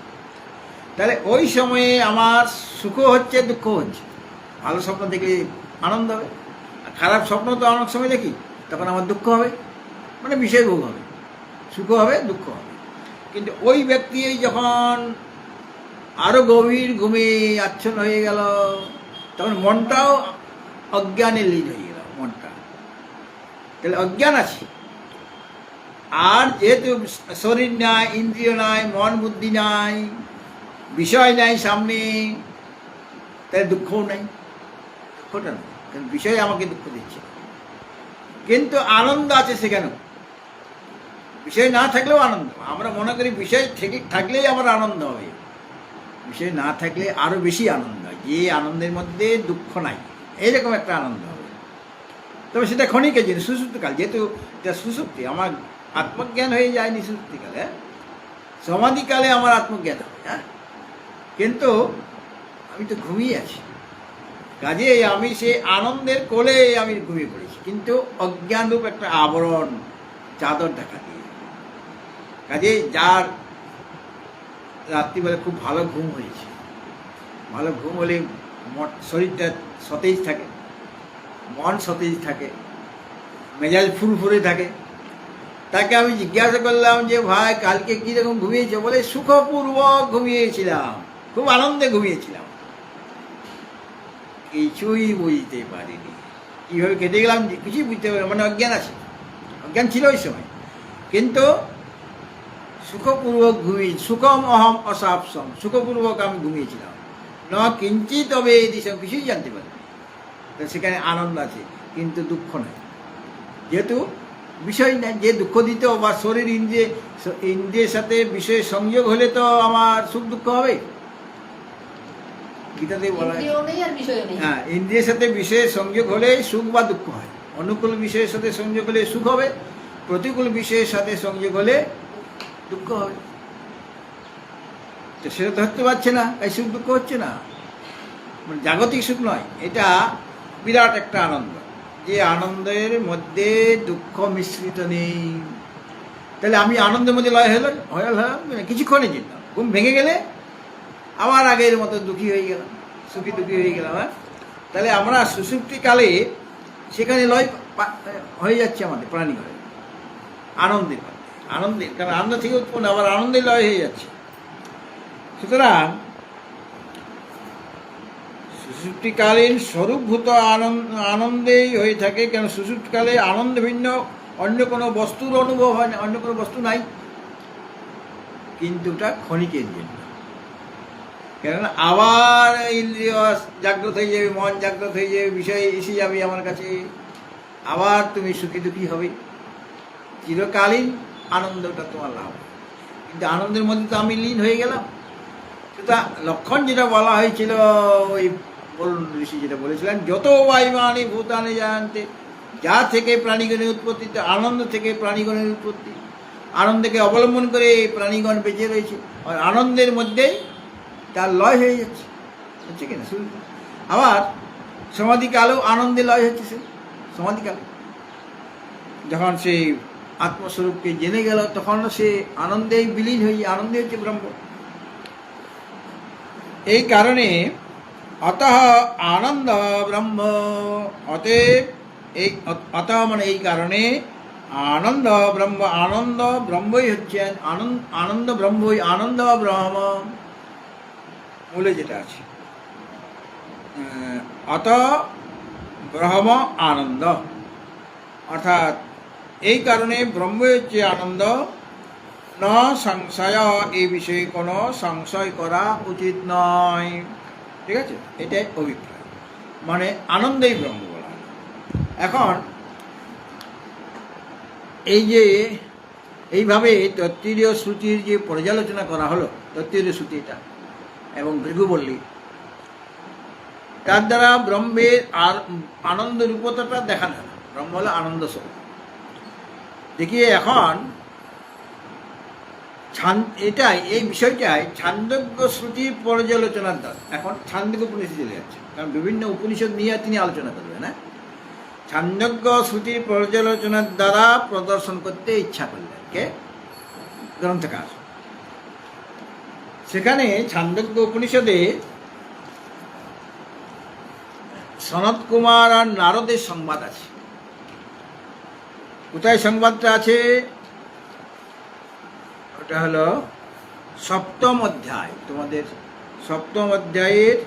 তাহলে ওই সময়ে আমার সুখ হচ্ছে, দুঃখ হচ্ছে। ভালো স্বপ্ন দেখলে আনন্দ হবে, আর খারাপ স্বপ্ন তো অনেক সময় দেখি, তখন আমার দুঃখ হবে, মানে বিষয় ভোগ হবে, সুখ হবে, দুঃখ হবে। কিন্তু ওই ব্যক্তি যখন আরো গভীর ঘুমে আচ্ছন্ন হয়ে গেল, তখন মনটাও অজ্ঞানে লীন হয়ে গেল মনটা। তাহলে অজ্ঞান আছে, আর যেহেতু শরীর নাই, ইন্দ্রিয় নাই, মন বুদ্ধি নাই, বিষয় নাই সামনে, তাহলে দুঃখও নাই। দুঃখটা নেই, কারণ বিষয় আমাকে দুঃখ দিচ্ছে। কিন্তু আনন্দ আছে সেখানে, বিষয় না থাকলেও আনন্দ। আমরা মনে করি বিষয় থাকলেই আমার আনন্দ হবে, বিষয় না থাকলে আরো বেশি আনন্দ হয়, যে আনন্দের মধ্যে দুঃখ নাই, এইরকম একটা আনন্দ হবে। তবে সেটা ক্ষণিকের জন্য, সুষুপ্তিকাল, যেহেতু এটা সুষুপ্তি, আমার আত্মজ্ঞান হয়ে যায়নি সুষুপ্তিকালে, সমাধিকালে আমার আত্মজ্ঞান হবে। হ্যাঁ, কিন্তু আমি তো ঘুমিয়ে আছি, কাজে আমি সে আনন্দের কোলে আমি ঘুমিয়ে পড়েছি, কিন্তু অজ্ঞানরূপ একটা আবরণ, চাদর দেখা দিয়ে। কাজে যার রাত্রিবেলা খুব ভালো ঘুম হয়েছে, ভালো ঘুম হলে শরীরটা সতেজ থাকে, মন সতেজ থাকে, মেজাজ ফুরফুরে থাকে। তাকে আমি জিজ্ঞাসা করলাম যে ভাই কালকে কীরকম ঘুমিয়েছে? বলে সুখপূর্বক ঘুমিয়েছিলাম, খুব আনন্দে ঘুমিয়েছিলাম, কিছুই বুঝতে পারিনি। কীভাবে কেটে গেলাম কিছুই বুঝতে পারি, মানে অজ্ঞান আছে, অজ্ঞান ছিল ওই সময়, কিন্তু সুখপূর্বক ঘুমিয়ে, সুখম অহম অসাপসম, সুখপূর্বক আমি ঘুমিয়েছিলাম, ন কিঞ্চিত তবে এই দিশম, কিছুই জানতে পারি। সেখানে আনন্দ আছে, কিন্তু দুঃখ নাই, যেহেতু বিষয় নাই। যে দুঃখ দিত বা শরীর ইন্দ্রিয়ের সাথে বিষয়ের সংযোগ হলে তো আমার সুখ দুঃখ হবে। গীতাতে বলা হয়, হ্যাঁ, ইন্দ্রিয়ের সাথে বিষয়ের সংযোগ হলে সুখ বা দুঃখ হয়। অনুকূল বিষয়ের সাথে সংযোগ হলে সুখ হবে, প্রতিকূল বিষয়ের সাথে সংযোগ হলে দুঃখ হবে। তো সেটা ধরতে পারছে না, এই সুখ দুঃখ হচ্ছে না, মানে জাগতিক সুখ নয়, এটা বিরাট একটা আনন্দ, যে আনন্দের মধ্যে দুঃখ মিশ্রিত নেই। তাহলে আমি আনন্দের মধ্যে লয় হলাম কিছুক্ষণের জন্য, ঘুম ভেঙে গেলে আবার আগের মতো দুঃখী হয়ে গেলাম, সুখী দুঃখী হয়ে গেলাম। হ্যাঁ, তাহলে আমরা সুষুপ্তিকালে সেখানে লয় হয়ে যাচ্ছে আমাদের প্রাণী ঘরে, আনন্দের, কারণ আনন্দ থেকে উৎপন্ন, আবার আনন্দে লয় হয়ে যাচ্ছে। সুতরাং সুষুপ্তিকালীন স্বরূপভূত আনন্দেই হয়ে থাকে, কেন সুষুপ্তিকালে আনন্দ ভিন্ন অন্য কোনো বস্তুর অনুভব হয় না, অন্য কোনো বস্তু নাই, কিন্তু ওটা ক্ষণিকের জন্য। কেননা আবার ইন্দ্রিয় জাগ্রত হয়ে যাবে, মন জাগ্রত হয়ে যাবে, বিষয় এসে যাবে আমার কাছে, আবার তুমি সুখী দুঃখী হবে। চিরকালীন আনন্দটা তোমার লাভ, কিন্তু আনন্দের মধ্যে তো আমি লীন হয়ে গেলাম। সেটা লক্ষণ যেটা বলা হয়েছিল, ওই বলুন ঋষি যেটা বলেছিলেন, যত বায়ুমানি ভূতানি জানতে, যা থেকে প্রাণীগণের উৎপত্তি, আনন্দ থেকে প্রাণীগণের উৎপত্তি, আনন্দকে অবলম্বন করে প্রাণীগণ বেঁচে রয়েছে, আর আনন্দের মধ্যেই তার লয় হয়ে যাচ্ছে, হচ্ছে কিনা? আবার সমাধিকালেও আনন্দে লয় হচ্ছে। সে সমাধিকালে যখন সে আত্মস্বরূপকে জেনে গেল, তখন সে আনন্দেই বিলীন হয়ে, আনন্দে হচ্ছে ব্রহ্ম। এই কারণে অতঃ আনন্দ ব্রহ্ম, অতএব এই অতঃ মানে এই কারণে আনন্দ ব্রহ্ম, আনন্দ ব্রহ্মই হচ্ছে, আনন্দ ব্রহ্মই, আনন্দ ব্রহ্ম মূলে যেটা আছে, অত ব্রহ্ম আনন্দ, অর্থাৎ এই কারণে ব্রহ্ম হচ্ছে আনন্দ। ন সংশয়, এই বিষয়ে কোনো সংশয় করা উচিত নয়। ঠিক আছে, এটাই অভিপ্রায়, মানে আনন্দেই ব্রহ্ম বলা হয়। এখন এই যে এইভাবে তত্ত্বীয় শ্রুতির যে পর্যালোচনা করা হলো, তত্ত্বীয় শ্রুতিটা এবং ভৃগুবল্লী, তার দ্বারা ব্রহ্মের আর আনন্দ রূপতাটা দেখানো হলো। ব্রহ্ম হলো আনন্দ স্বরূপ। দেখিয়ে এখন এটাই এই বিষয়টাই ছান্দোগ্য শ্রুতির পর্যালোচনার দ্বারা। এখন ছান্দোগ্য উপনিষদ চলে যাচ্ছে, কারণ বিভিন্ন উপনিষদ নিয়ে তিনি আলোচনা করবেন। হ্যাঁ, ছান্দোগ্য শ্রুতির পর্যালোচনার দ্বারা প্রদর্শন করতে ইচ্ছা করলেন কে? গ্রন্থকার। সেখানে ছান্দোগ্য উপনিষদে সনত কুমার আর নারদের সংবাদ আছে। কোথায় সংবাদটা আছে? ওটা হলো সপ্তম অধ্যায়, তোমাদের সপ্তম অধ্যায়ের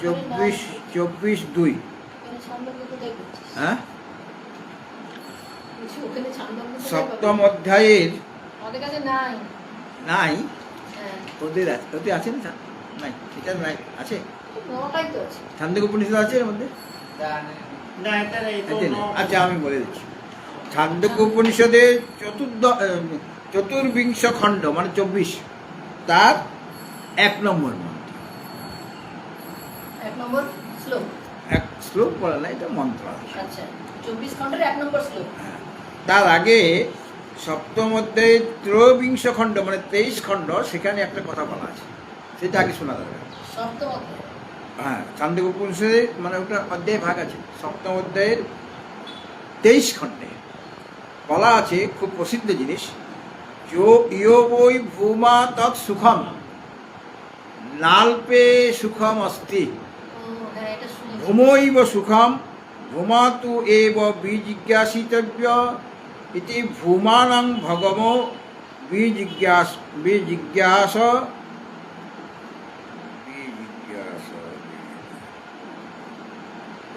24-2। হ্যাঁ, সপ্তম অধ্যায়ের নাই, ওদের আছে না? নাই, এটা নাই, আছে ছান্দোগ্য উপনিষদ আছে এর মধ্যে। আচ্ছা, আমি বলে দিচ্ছি। ছান্দোগ্য উপনিষদের চতুর্বিংশ খণ্ড মানে 24, তার 1 নম্বর মন্ত্র। 1 নম্বর শ্লোক, এক শ্লোক বলে না, এটা মন্ত্র। আচ্ছা, 24 খণ্ডের 1 নম্বর শ্লোক। তার আগে সপ্তম অধ্যায়ের ত্রয়োবিংশ খণ্ড মানে 23 খণ্ড, সেখানে একটা কথা বলা আছে, সেটা আগে শোনা দরকার। সপ্তম অধ্যায়, হ্যাঁ, ছান্দোগ্য উপনিষদে মানে ওটা অধ্যায় ভাগ আছে। সপ্তম অধ্যায়ের 23 খণ্ডে বলা আছে, খুব প্রসিদ্ধ জিনিস, ইয়ো বৈ ভূমা তৎ সুখম নাল্পে সুখম অস্তি হ্যাঁ এটা শুনেছি। ভূমৈব সুখম ভূমাতু এব বিজিজ্ঞাসিতব্য ইতি ভূমানাং ভগবো বিজিজ্ঞাস।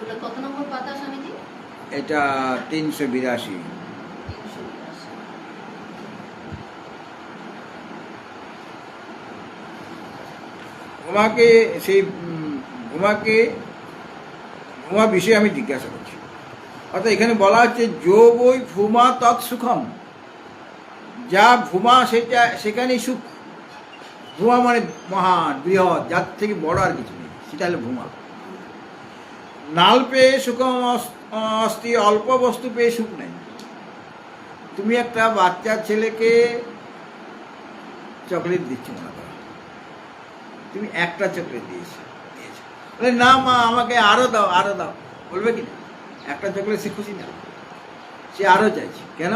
ওটা কত নম্বর পাতা স্বামীজি? এটা 382। ভূমাকে সেই ভূমা বিষয়ে আমি জিজ্ঞাসা করছি। অর্থাৎ এখানে বলা হচ্ছে যো বই ভূমা তৎ সুখম, যা ভূমা সেটা সেখানেই সুখ। ভূমা মানে মহান বৃহৎ, যার থেকে বড় আর কিছু নেই, সেটা হলো ভূমা। নাল পেয়ে সুখম অস্তি, অল্প বস্তু পেয়ে সুখ নেই। তুমি একটা বাচ্চা ছেলেকে চকলেট দিচ্ছ, মনে করো তুমি একটা চকলেট দিয়েছো, বলে না মা আমাকে আরো দাও, আরো দাও, বলবে কি না? একটা চকলেট সে খুশি না, সে আরো চাইছে। কেন?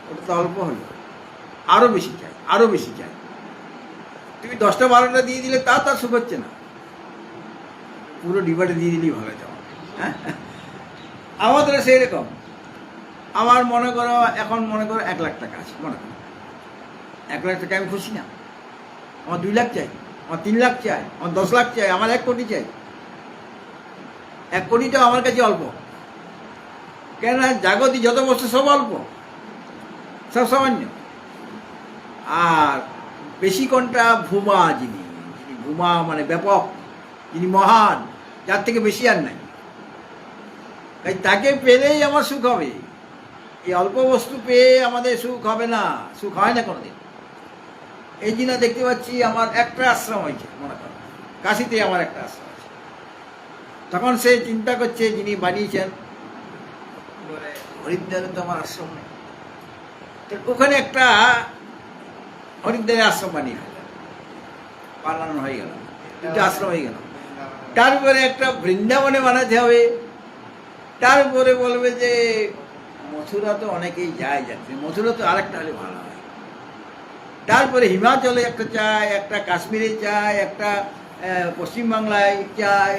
ওটা তো অল্প হলো, আরো বেশি চাই, আরো বেশি চাই। তুমি 10টা 12টা দিয়ে দিলে তা তার সুখ হচ্ছে না, পুরো ডিবাটা দিয়ে দিলেই ভালো যাও। হ্যাঁ, আমাদের সেই রকম। আমার মনে করো এখন মনে করো 1 লাখ টাকা আছে, মনে করো 1 লাখ টাকা আমি খুশি না, আমার 2 লাখ চাই, আমার 3 লাখ চাই, আমার 10 লাখ চাই, আমার 1 কোটি চাই। 1 কোটিটাও আমার কাছে অল্প। কেন? জাগতিক যত বস্তু সব অল্প, সব সামান্য। আর বেশি কোনটা? ভূমা, যিনি ভূমা মানে ব্যাপক, যিনি মহান, যার থেকে বেশি আর নাই। তাই তাকে পেলেই আমার সুখ হবে। এই অল্প বস্তু পেয়ে আমাদের সুখ হবে না, সুখ হয় না কোনোদিন। এই জন্য দেখতে পাচ্ছি আমার একটা আশ্রম হয়েছে, মনে করো কাশিতে আমার একটা আশ্রম আছে। তখন সে চিন্তা করছে, যিনি বানিয়েছেন, হরিদ্বারে তো আমার আশ্রম নেই, তো ওখানে একটা হরিদ্বারের আশ্রম বানিয়ে বানানো হয়ে গেল, 2টা আশ্রম হয়ে গেল। তারপরে একটা বৃন্দাবনে বানাতে হবে। তারপরে বলবে যে মথুরা তো অনেকেই যায়, যাচ্ছে মথুরা তো আরেকটা হলে ভালো হয়। তারপরে হিমাচলে একটা চাই, একটা কাশ্মীরে চাই, একটা পশ্চিমবাংলায় চাই।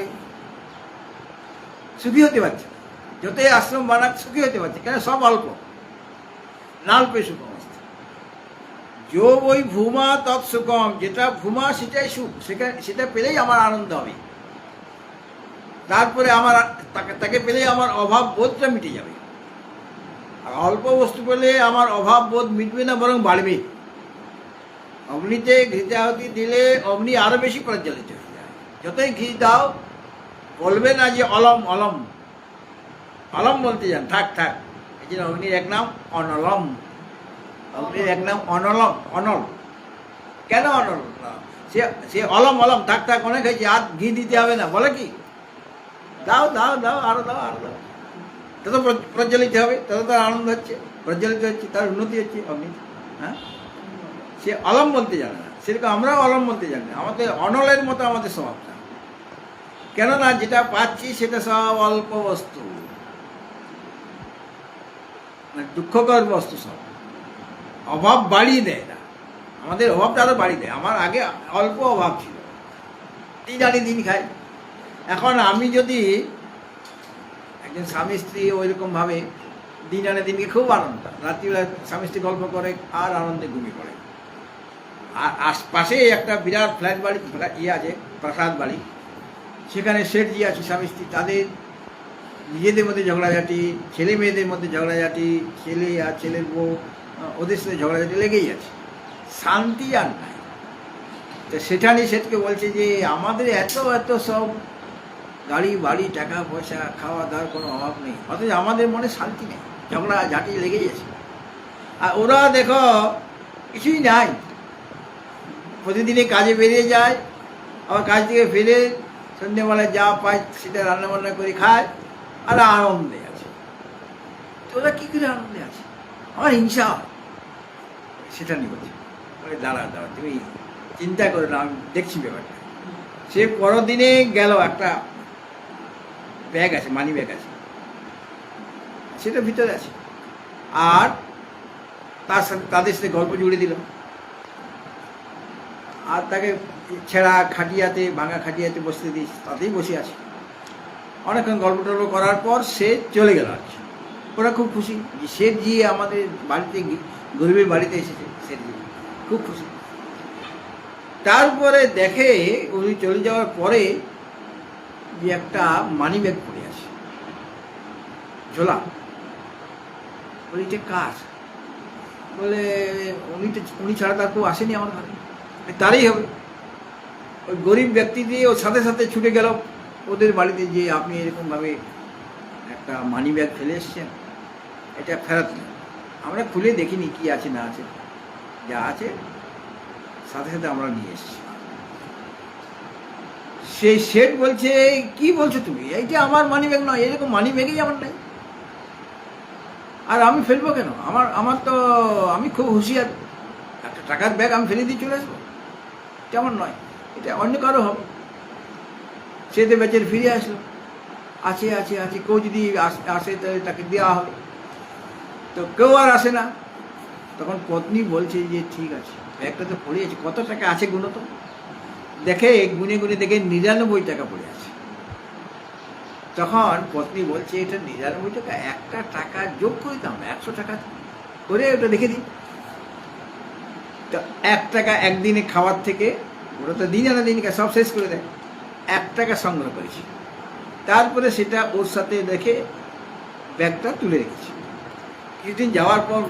সুখী হতে পারছে, যতই আশ্রম বানাক সুখী হতে পারছে। কেন? সব অল্প, নাল্পে সুখম অস্তি। যো বই ভূমা তৎ সুখম, যেটা ভূমা সেটাই সুখ, সেটা পেলেই আমার আনন্দ হবে। তারপরে আমার তাকে পেলেই আমার অভাব বোধটা মিটে যাবে। আর অল্প বস্তু পেলে আমার অভাব বোধ মিটবে না, বরং বাড়বে। অগ্নিতে ঘৃতাহুতি দিলে অগ্নি আরো বেশি প্রজ্বলিত হয়ে যায়। যতই ঘি দাও, বলবে না যে অলম অলম, অলম বলতে যান, থাক থাক। এই জন্য অগ্নির এক নাম অনলম। অগ্নির এক নাম অনলম, অনল। কেন অনল? সে অলম অলম, থাক থাক, অনেক হয়েছে, আর ঘি দিতে হবে না। বলে কি দাও দাও দাও, আরো দাও, আরো দাও। তত প্রজ্বলিত হবে, তত তার আনন্দ হচ্ছে, প্রজ্বলিত হচ্ছে, তার উন্নতি হচ্ছে অগ্নি। হ্যাঁ, সে অলম বলতে জানে না, সেরকম আমরাও অলম বলতে জানি না। আমাদের অনলের মতো আমাদের স্বভাবটা, কেননা যেটা পাচ্ছি সেটা সব অল্প বস্তু, মানে দুঃখকর বস্তু সব। অভাব বাড়িয়ে দেয় না, আমাদের অভাবটা আরো বাড়িয়ে দেয়। আমার আগে অল্প অভাব ছিল, দিন আনি দিন খাই। এখন আমি যদি একজন স্বামী স্ত্রী ওইরকম ভাবে দিন আনে দিনকে খুব আনন্দ, রাত্রিবেলা স্বামী স্ত্রী গল্প করে আর আনন্দে ঘুমিয়ে পড়ে। আর আশপাশে একটা বিরাট ফ্ল্যাট বাড়ি ইয়ে আছে, প্রাসাদ বাড়ি, সেখানে শেঠজি আছে স্বামী স্ত্রী, তাদের নিজেদের মধ্যে ঝগড়াঝাটি, ছেলে মেয়েদের মধ্যে ঝগড়াঝাটি, ছেলে আর ছেলের বউ ওদের সাথে ঝগড়াঝাটি লেগেই আছে, শান্তি আর নাই। তো সেটা নিয়ে শেঠকে বলছে যে আমাদের এত এত সব গাড়ি বাড়ি টাকা পয়সা খাওয়া দাওয়ার কোনো অভাব নেই, অথচ আমাদের মনে শান্তি নেই, ঝগড়া ঝাঁটি লেগেই আছে। আর ওরা দেখো কিছুই নাই, প্রতিদিনে কাজে বেরিয়ে যায়, আবার কাজ থেকে ফিরে সন্ধ্যেবেলায় যা পায় সেটা রান্নাবান্না করে খায় আর আনন্দে আছে। তো ওরা কী করে আনন্দে আছে? আমার হিংসা হয়। সেটা নিয়ে বলছে, দাঁড়া দাঁড়া তুমি চিন্তা করে না, আমি দেখছি ব্যাপারটা। সে পরদিনে গেল, একটা ব্যাগ আছে, মানি ব্যাগ আছে, সেটা ভিতরে আছে, আর তার সাথে তাদের সাথে গল্প জুড়ে দিল। আর তাকে ছেঁড়া খাটিয়াতে, ভাঙা খাটিয়াতে বসতে দিয়েছি, তাতেই বসে আছে। অনেকক্ষণ গল্প টল্প করার পর সে চলে গেল আর কি। ওরা খুব খুশি যে শেঠজি আমাদের বাড়িতে, গরিবের বাড়িতে এসেছে, শেঠজি খুব খুশি। তারপরে দেখে উনি চলে যাওয়ার পরে যে একটা মানি ব্যাগ পড়ে আছে, ঝোলা। বলে এটা কার? বলে উনি ছাড়া তার কেউ আসেনি আমার ঘরে, তারই হবে। ওই গরিব ব্যক্তি দিয়ে ওর সাথে সাথে ছুটে গেল ওদের বাড়িতে, যে আপনি এরকমভাবে একটা মানি ব্যাগ ফেলে এসছেন, এটা ফেরত নেন। আমরা খুলে দেখিনি কি আছে না আছে, যা আছে সাথে সাথে আমরা নিয়ে এসছি। সেই শেঠ বলছে কি বলছো তুমি, এইটা আমার মানি ব্যাগ নয়, এরকম মানি ব্যাগই আমার নাই, আর আমি ফেলবো কেন? আমার তো, আমি খুব হুঁশিয়ার, একটা টাকার ব্যাগ আমি ফেলে দিয়ে চলে আসবো, তেমন নয়, এটা অন্য কারো হবে। সে তো বেচার ফিরে আসলো, আছে আছে আছে, কেউ যদি আসে তাহলে তাকে দেওয়া হবে, তো কেউ আর আসে না। তখন পত্নী বলছে যে ঠিক আছে, ব্যাগটা তো পড়ে আছে, কত টাকা আছে গুনো তো। দেখে গুনে গুনে দেখে 99 টাকা পড়ে আছে। তখন পত্নী বলছে এটা 99 টাকা, একটা টাকা যোগ করে দাম 100 টাকা করে ওটা দেখে দিই। তো 1 টাকা একদিনে খাওয়ার থেকে, ওরা তো দিন আনা দিন সব শেষ করে দেয়, 1 টাকা সংগ্রহ করেছি। তারপরে সেটা ওর সাথে রেখে ব্যাগটা তুলে রেখেছি। কিছুদিন যাওয়ার পর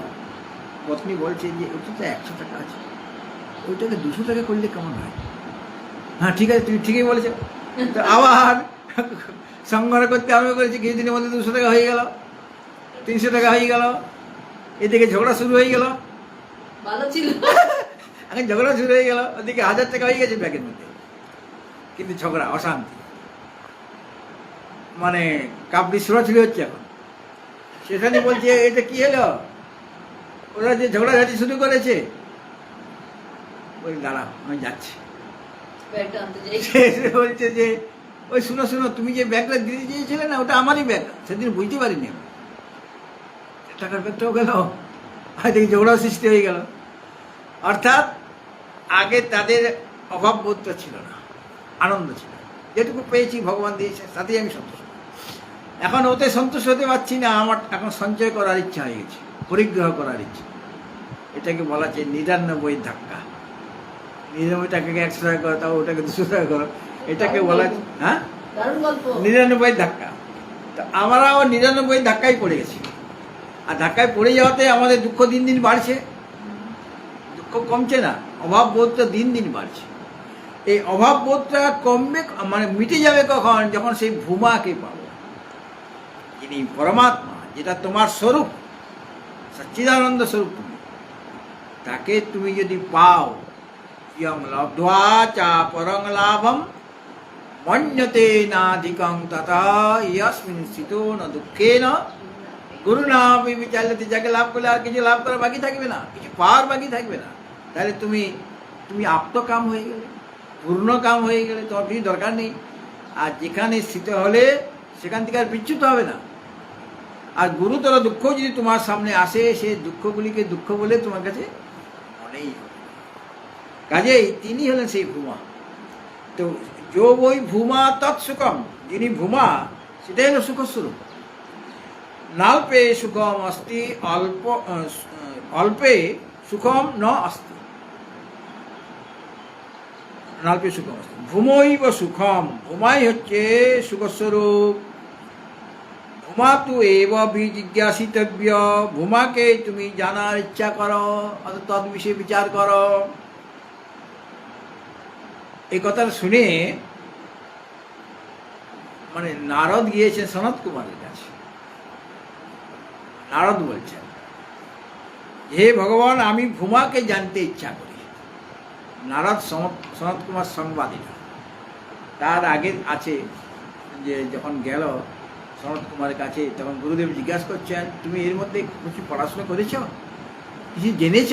পত্নী বলছে যে ওটা তো 100 টাকা আছে, ওইটাকে 200 টাকা করলে কেমন হয়? হ্যাঁ ঠিক আছে, তুমি ঠিকই বলেছো। তো আবার সংগ্রহ করতে আরম্ভ করেছি, কিছুদিনের মধ্যে 200 টাকা হয়ে গেল, 300 টাকা হয়ে গেল, এদিকে ঝগড়া শুরু হয়ে গেল। ভালো ছিল, এখন ঝগড়া শুরু হয়ে গেল, ওদিকে 1000 টাকা হয়ে গেছে ব্যাগের মধ্যে, কিন্তু ঝগড়া, অশান্তি, মানে কাপড়ি ছোড়াছুড়ি হচ্ছে। এখন সেখানে বলছে এটা কি হলো, ওরা যে ঝগড়াঝাটি শুরু করেছে। ওই দাঁড়া আমি যাচ্ছি। ব্যাগটা আনতে যাই। সে বলছে যে ওই শুনো শুনো, তুমি যে ব্যাগটা দিতে চেয়েছিলে না, ওটা আমারই ব্যাগ, সেদিন বুঝতে পারিনি আমি। টাকার ব্যাগটাও গেল, আর দেখি ঝগড়া সৃষ্টি হয়ে গেল। অর্থাৎ আগে তাদের অভাববোধটা ছিল না, আনন্দ ছিল, যেটুকু পেয়েছি ভগবান দিয়েছে তাতেই আমি সন্তুষ্ট। এখন ওতে সন্তুষ্ট হতে পারছি না, আমার এখন সঞ্চয় করার ইচ্ছা হয়ে গেছে, পরিগ্রহ করার ইচ্ছা। এটাকে বলা যায় 99 ধাক্কা। 99 টাকাকে 100 টাকা করো, তাও ওটাকে 200 টাকা করো, এটাকে বলা, হ্যাঁ, দারুণ গল্প। 99 ধাক্কা। তো আমরাও 99 ধাক্কায় পড়ে গেছি। আর ধাক্কায় পড়ে যাওয়াতে আমাদের দুঃখ দিন দিন বাড়ছে, দুঃখ কমছে না, অভাব বোধটা দিন দিন বাড়ছে। এই অভাব বোধটা কমবে, মানে মিটে যাবে কখন? যখন সেই ভূমাকে পাবো, যিনি পরমাত্মা, যেটা তোমার স্বরূপ, সচ্চিদানন্দ স্বরূপ, তুমি তাকে তুমি যদি পাও, ইয়ং লব্ধ্বা চা পরং লাভম মন্যতে নাধিকং তথা ইয়াস্মিন স্থিতো ন দুঃখেন গুরু না বিচারলে, যাকে লাভ করলে আর কিছু লাভ করা বাকি থাকবে না, কিছু পাওয়ার বাকি থাকবে না। তাহলে তুমি তুমি আপ্তকাম হয়ে গেলে, পূর্ণ কাম হয়ে গেলে, তোমার কিছু দরকার নেই। আর যেখানে স্থিত হলে সেখান থেকে আর বিচ্যুত হবে না। আর গুরুতর দুঃখ যদি তোমার সামনে আসে, সে দুঃখগুলিকে দুঃখ বলে তোমার কাছে মনেই হবে। কাজেই তিনি হলেন সেই ভূমা। তো যো বই ভূমা তৎসুখম, যিনি ভূমা সেটাই হলো সুখস্বরূপ। নাল্পে সুখম অস্তি, অল্পে সুখম ন অস্তি। নাল্পে সুখম অস্তি ভূমৈব সুখম, ভূমাই হচ্ছে সুখস্বরূপ। ভূমা তু এব বিজিজ্ঞাসিতব্য, ভূমাকে তুমি জানার ইচ্ছা করো, অর্থাৎ তদ বিষয়ে বিচার করো। এই কথাটা শুনে মানে নারদ গিয়েছেন সনত কুমারের কাছে। নারদ বলছেন, হে ভগবান, আমি ভূমাকে জানতে ইচ্ছা করি। নারদ সনত কুমার সংবাদিতা। তার আগে আছে যে যখন গেল সনত কুমারের কাছে, তখন গুরুদেব জিজ্ঞাসা করছেন, তুমি এর মধ্যে কিছু পড়াশোনা করেছ, কিছু জেনেছ?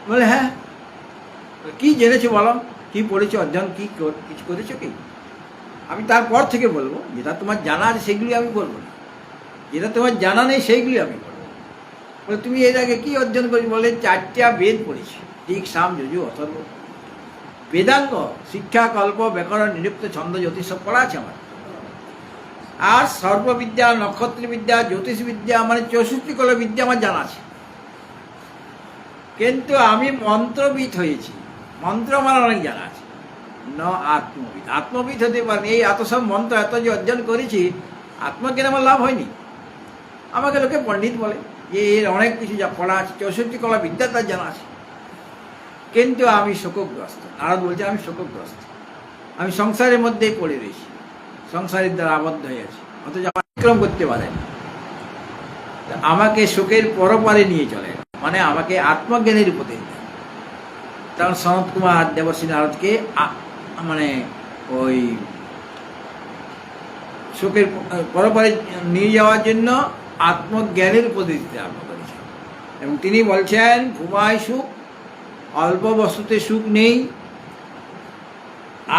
বলে হ্যাঁ। কি জেনেছো বলো, কি পড়েছো, অধ্যয়ন কি কিছু করেছো কি? আমি তারপর থেকে বলবো, যেটা তোমার জানা আছে সেগুলি আমি বলবো না, যেটা তোমার জানা নেই সেইগুলি আমি বলবো। বলে তুমি এর আগে কি অধ্যয়ন করি? বলে 4টা বেদ পড়েছি, ঋক, সাম, যজু, অথর্ব। বেদাঙ্গ, শিক্ষা, কল্প, ব্যাকরণ, নিরুক্ত, ছন্দ, জ্যোতিষ সব পড়া আছে আমার। আর সর্ববিদ্যা, নক্ষত্রবিদ্যা, জ্যোতিষবিদ্যা, মানে 64 কলা বিদ্যা আমার জানা আছে। কিন্তু আমি মন্ত্রবিদ হয়েছি, মন্ত্র আমার অনেক জানা আছে। ন আত্মবিদ, আত্মবিদ হতে পারেনি। এই এত সব মন্ত্র এত যে অর্জন করেছি, আত্মজ্ঞান আমার লাভ হয়নি। আমাকে লোকে পণ্ডিত বলে যে এর অনেক কিছু যা পড়া আছে, 64 কলা বিদ্যা তার জানা আছে। কিন্তু আমি শোকগ্রস্ত। নারদ বলছে আমি শোকগ্রস্ত, আমি সংসারের মধ্যেই পড়ে রয়েছি, সংসারের দ্বারা আবদ্ধ হয়ে আছি, অথচ আমার অতিক্রম করতে পারে। আমাকে শোকের পরপারে নিয়ে চলে, মানে আমাকে আত্মজ্ঞানের উপদেশ দেয়। তখন সনত কুমার দেবশ্রী নারদকে মানে ওই শোকের পরপারে নিয়ে যাওয়ার জন্য আত্মজ্ঞানের উপদেশ দিতে আরম্ভ করেছেন। এবং তিনি বলছেন, ভূমায় সুখ, অল্প বস্তুতে সুখ নেই,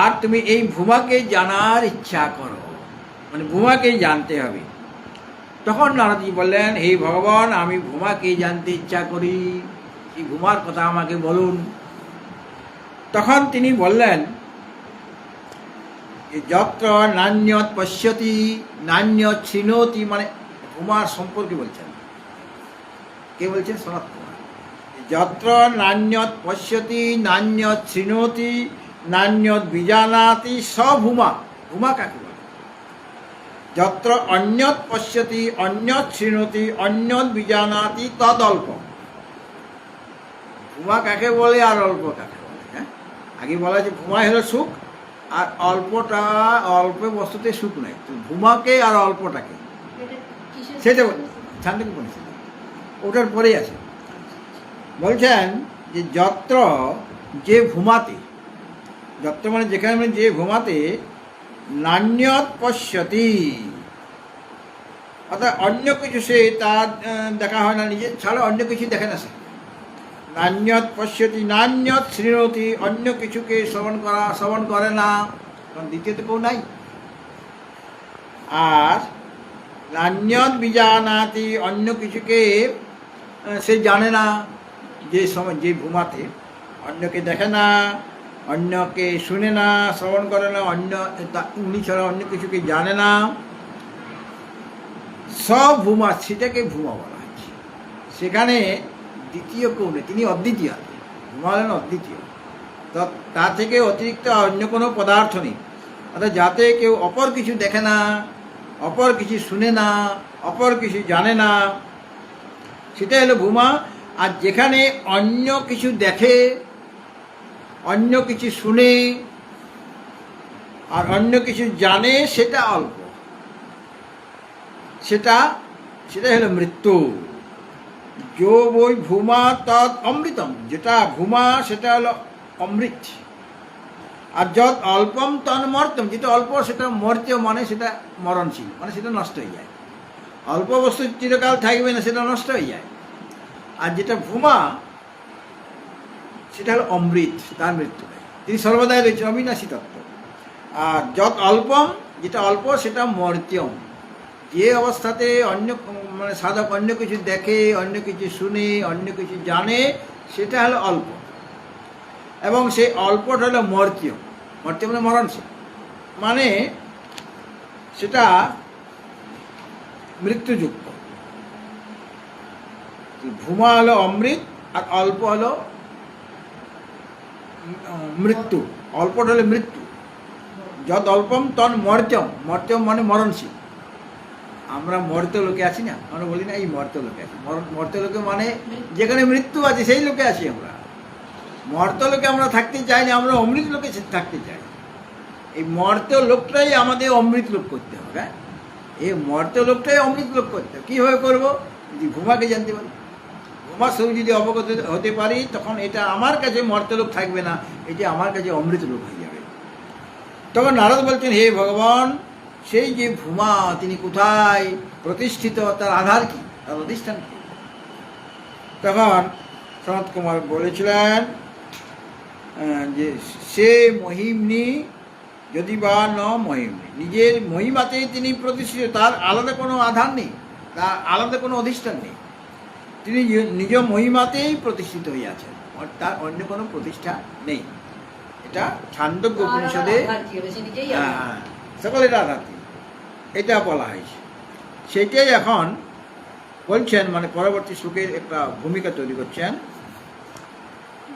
আর তুমি এই ভূমাকে জানার ইচ্ছা করো, মানে ভূমাকে জানতে হবে। তখন নারদজি বললেন, হে ভগবান, আমি ভূমাকে জানতে ইচ্ছা করি, এই ভূমার কথা আমাকে বলুন। তখন তিনি বললেন, যত্র নান্যত পশ্যতি নান্যত শৃণোতি, মানে ভূমার সম্পর্কে বলছেন। কে বলছেন? সনত কুমার। যত্র নান্যত পশ্যতি নান্যত শৃণোতি নান্যত বিজানাতি স ভূমা। ভূমা কাকে বলে? যত্র অন্যত পশ্যতি অন্যত শৃণোতি অন্যত বিজানাতি তদ অল্প। ভূমা কাকে বলে আর অল্প কাকে বলে? হ্যাঁ, আগে বলা যে ভূমাই হলো সুখ, আর অল্পটা, অল্প বস্তুতে সুখ নেই। ভূমাকে আর অল্পটাকে, সেটা ছান্দকে বলেছে, ওটার পরেই আছে। বলছেন যে যত্র, যে ভূমাতে, যত্র মানে যেখানে, মানে যে ভূমাতে, নান্যত পশ্যতি, অর্থাৎ অন্য কিছু সে তার দেখা হয় না, নিজের ছাড়া অন্য কিছু দেখে না সে। নান্যত পশ্যতি নান্যত শৃণোতি, অন্য কিছুকে শ্রবণ করে না, কারণ দ্বিতীয় তো কেউ নাই। আর নান্যত বিজানাতি, অন্য কিছুকে সে জানে না। যে সময়, যে ভূমাতে অন্যকে দেখে না, অন্যকে শুনে না, শ্রবণ করে না, উনি ছাড়া অন্য কিছুকে জানে না, সব ভূমা, সেটাকে ভূমা বলা হচ্ছে। সেখানে দ্বিতীয় কেউ নেই, তিনি অদ্বিতীয়। ভূমা হলেন অদ্বিতীয়, তো তার থেকে অতিরিক্ত অন্য কোনো পদার্থ নেই। অর্থাৎ যাতে কেউ অপর কিছু দেখে না, অপর কিছু শুনে না, অপর কিছু জানে না, সেটা হলো ভূমা। আর যেখানে অন্য কিছু দেখে, অন্য কিছু শুনে, আর অন্য কিছু জানে, সেটা অল্প, সেটা হলো মৃত্যু। যো বই ভূমা তৎ অমৃতম, যেটা ভূমা সেটা হলো অমৃত। আর যত অল্পম তন্মর্তম, যেটা অল্প সেটা মর্ত্য, মানে সেটা মরণশীল, মানে সেটা নষ্ট হয়ে যায়। অল্প বস্তু চিরকাল থাকবে না, সেটা নষ্ট হয়ে যায়। আর যেটা ভূমা, সেটা হলো অমৃত, তার মৃত্যু নেই। তিনি সর্বদাই রয়েছেন, অবিনাশী তত্ত্ব। আর যত অল্পম, যেটা অল্প সেটা মর্ত্যম। যে অবস্থাতে অন্য মানে সাধক অন্য কিছু দেখে, অন্য কিছু শুনে, অন্য কিছু জানে, সেটা হলো অল্প। এবং সেই অল্পটা হলো মর্ত্যম। মর্ত্যম মানে মরণশীল, মানে সেটা মৃত্যুযুক্ত। ভূমা হলো অমৃত, আর অল্প হলো মৃত্যু। অল্পটা হলো মৃত্যু। যত অল্পম তন মর্ত্যম। মর্ত্যম মানে মরণশীল। আমরা মর্ত্য লোকে আছি না, আমরা বলি না এই মর্ত্য লোকে আছি। মর্ত্য লোকে মানে যেখানে মৃত্যু আছে সেই লোকে আছি আমরা। মর্ত্য লোকে আমরা থাকতে চাই না, আমরা অমৃত লোকে থাকতে চাই। এই মর্ত্য লোকটাই আমাদের অমৃত লোক করতে হবে। হ্যাঁ, এই মর্ত্য লোকটাই অমৃত লোক করতে হবে। কীভাবে করবো? যদি ভূমাকে জানতে পারি, ভূমার সঙ্গে যদি অবগত হতে পারি, তখন এটা আমার কাছে মর্ত্য লোক থাকবে না, এটা আমার কাছে অমৃত লোক হয়ে যাবে। তখন নারদ বলছেন, হে ভগবান, সেই যে ভূমা তিনি কোথায় প্রতিষ্ঠিত, তার আধার কি, তার অধিষ্ঠান কি? তখন সনত কুমার বলেছিলেন যে সে মহিমনি যদি বা ন মহিমনি, নিজের মহিমাতেই তিনি প্রতিষ্ঠিত, তার আলাদা কোনো আধার নেই, তার আলাদা কোনো অধিষ্ঠান নেই। তিনি নিজ মহিমাতেই প্রতিষ্ঠিত হইয়াছেন, তার অন্য কোনো প্রতিষ্ঠা নেই। এটা ছান্দোগ্য উপনিষদে সকলের আধার এটা বলা হয়েছে। সেটাই এখন বলছেন, মানে পরবর্তী শ্লোকের একটা ভূমিকা তৈরি করছেন,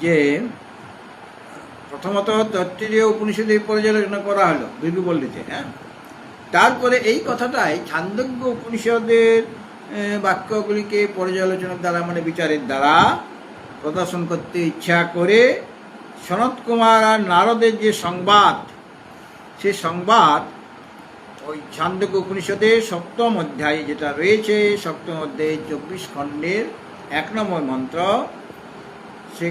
যে প্রথমত তৈত্তিরীয় উপনিষদে পর্যালোচনা করা হলো ভৃগুবল্লীতে। হ্যাঁ, তারপরে এই কথাটাই ছান্দোগ্য উপনিষদের বাক্যগুলিকে পর্যালোচনার দ্বারা, মানে বিচারের দ্বারা প্রদর্শন করতে ইচ্ছা করে সনত কুমার আর নারদের যে সংবাদ, সে সংবাদ ওই ছান্দোগ্য উপনিষদে সপ্তম অধ্যায় যেটা রয়েছে, সপ্তম অধ্যায়ে 24 খণ্ডের 1 নম্বর মন্ত্র, সে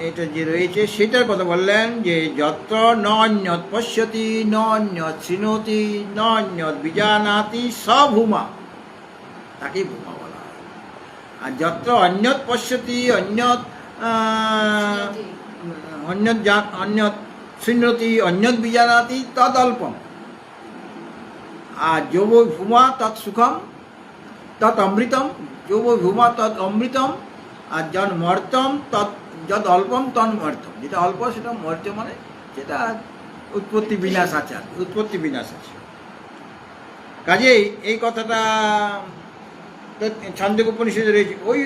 এটা যে রয়েছে সেটার কথা বললেন, যে যত্র ন অন্যৎ পশ্যতি ন অন্যৎ শৃণোতি ন অন্যৎ বিজানাতি স ভূমা, তাকেই ভূমা বলা হয়। আর যত্র অন্যৎ পশ্যতি, অন্যৎ অন্যৎ শৃণোতি, অন্যৎ বিজানাতি তদ অল্পম। আর যো ভূমা তৎ সুখম তৎ অমৃতম, যো ভূমা তৎ অমৃতম, আর জন মর্তম তৎ যদ অল্পম তন মর্তম। যেটা অল্প সেটা মর্ত, মানে যেটা উৎপত্তি বিনাশ আছে, উৎপত্তি বিনাশ আছে। কাজেই এই কথাটা ছান্দোগ্য উপনিষদে রয়েছে। ওই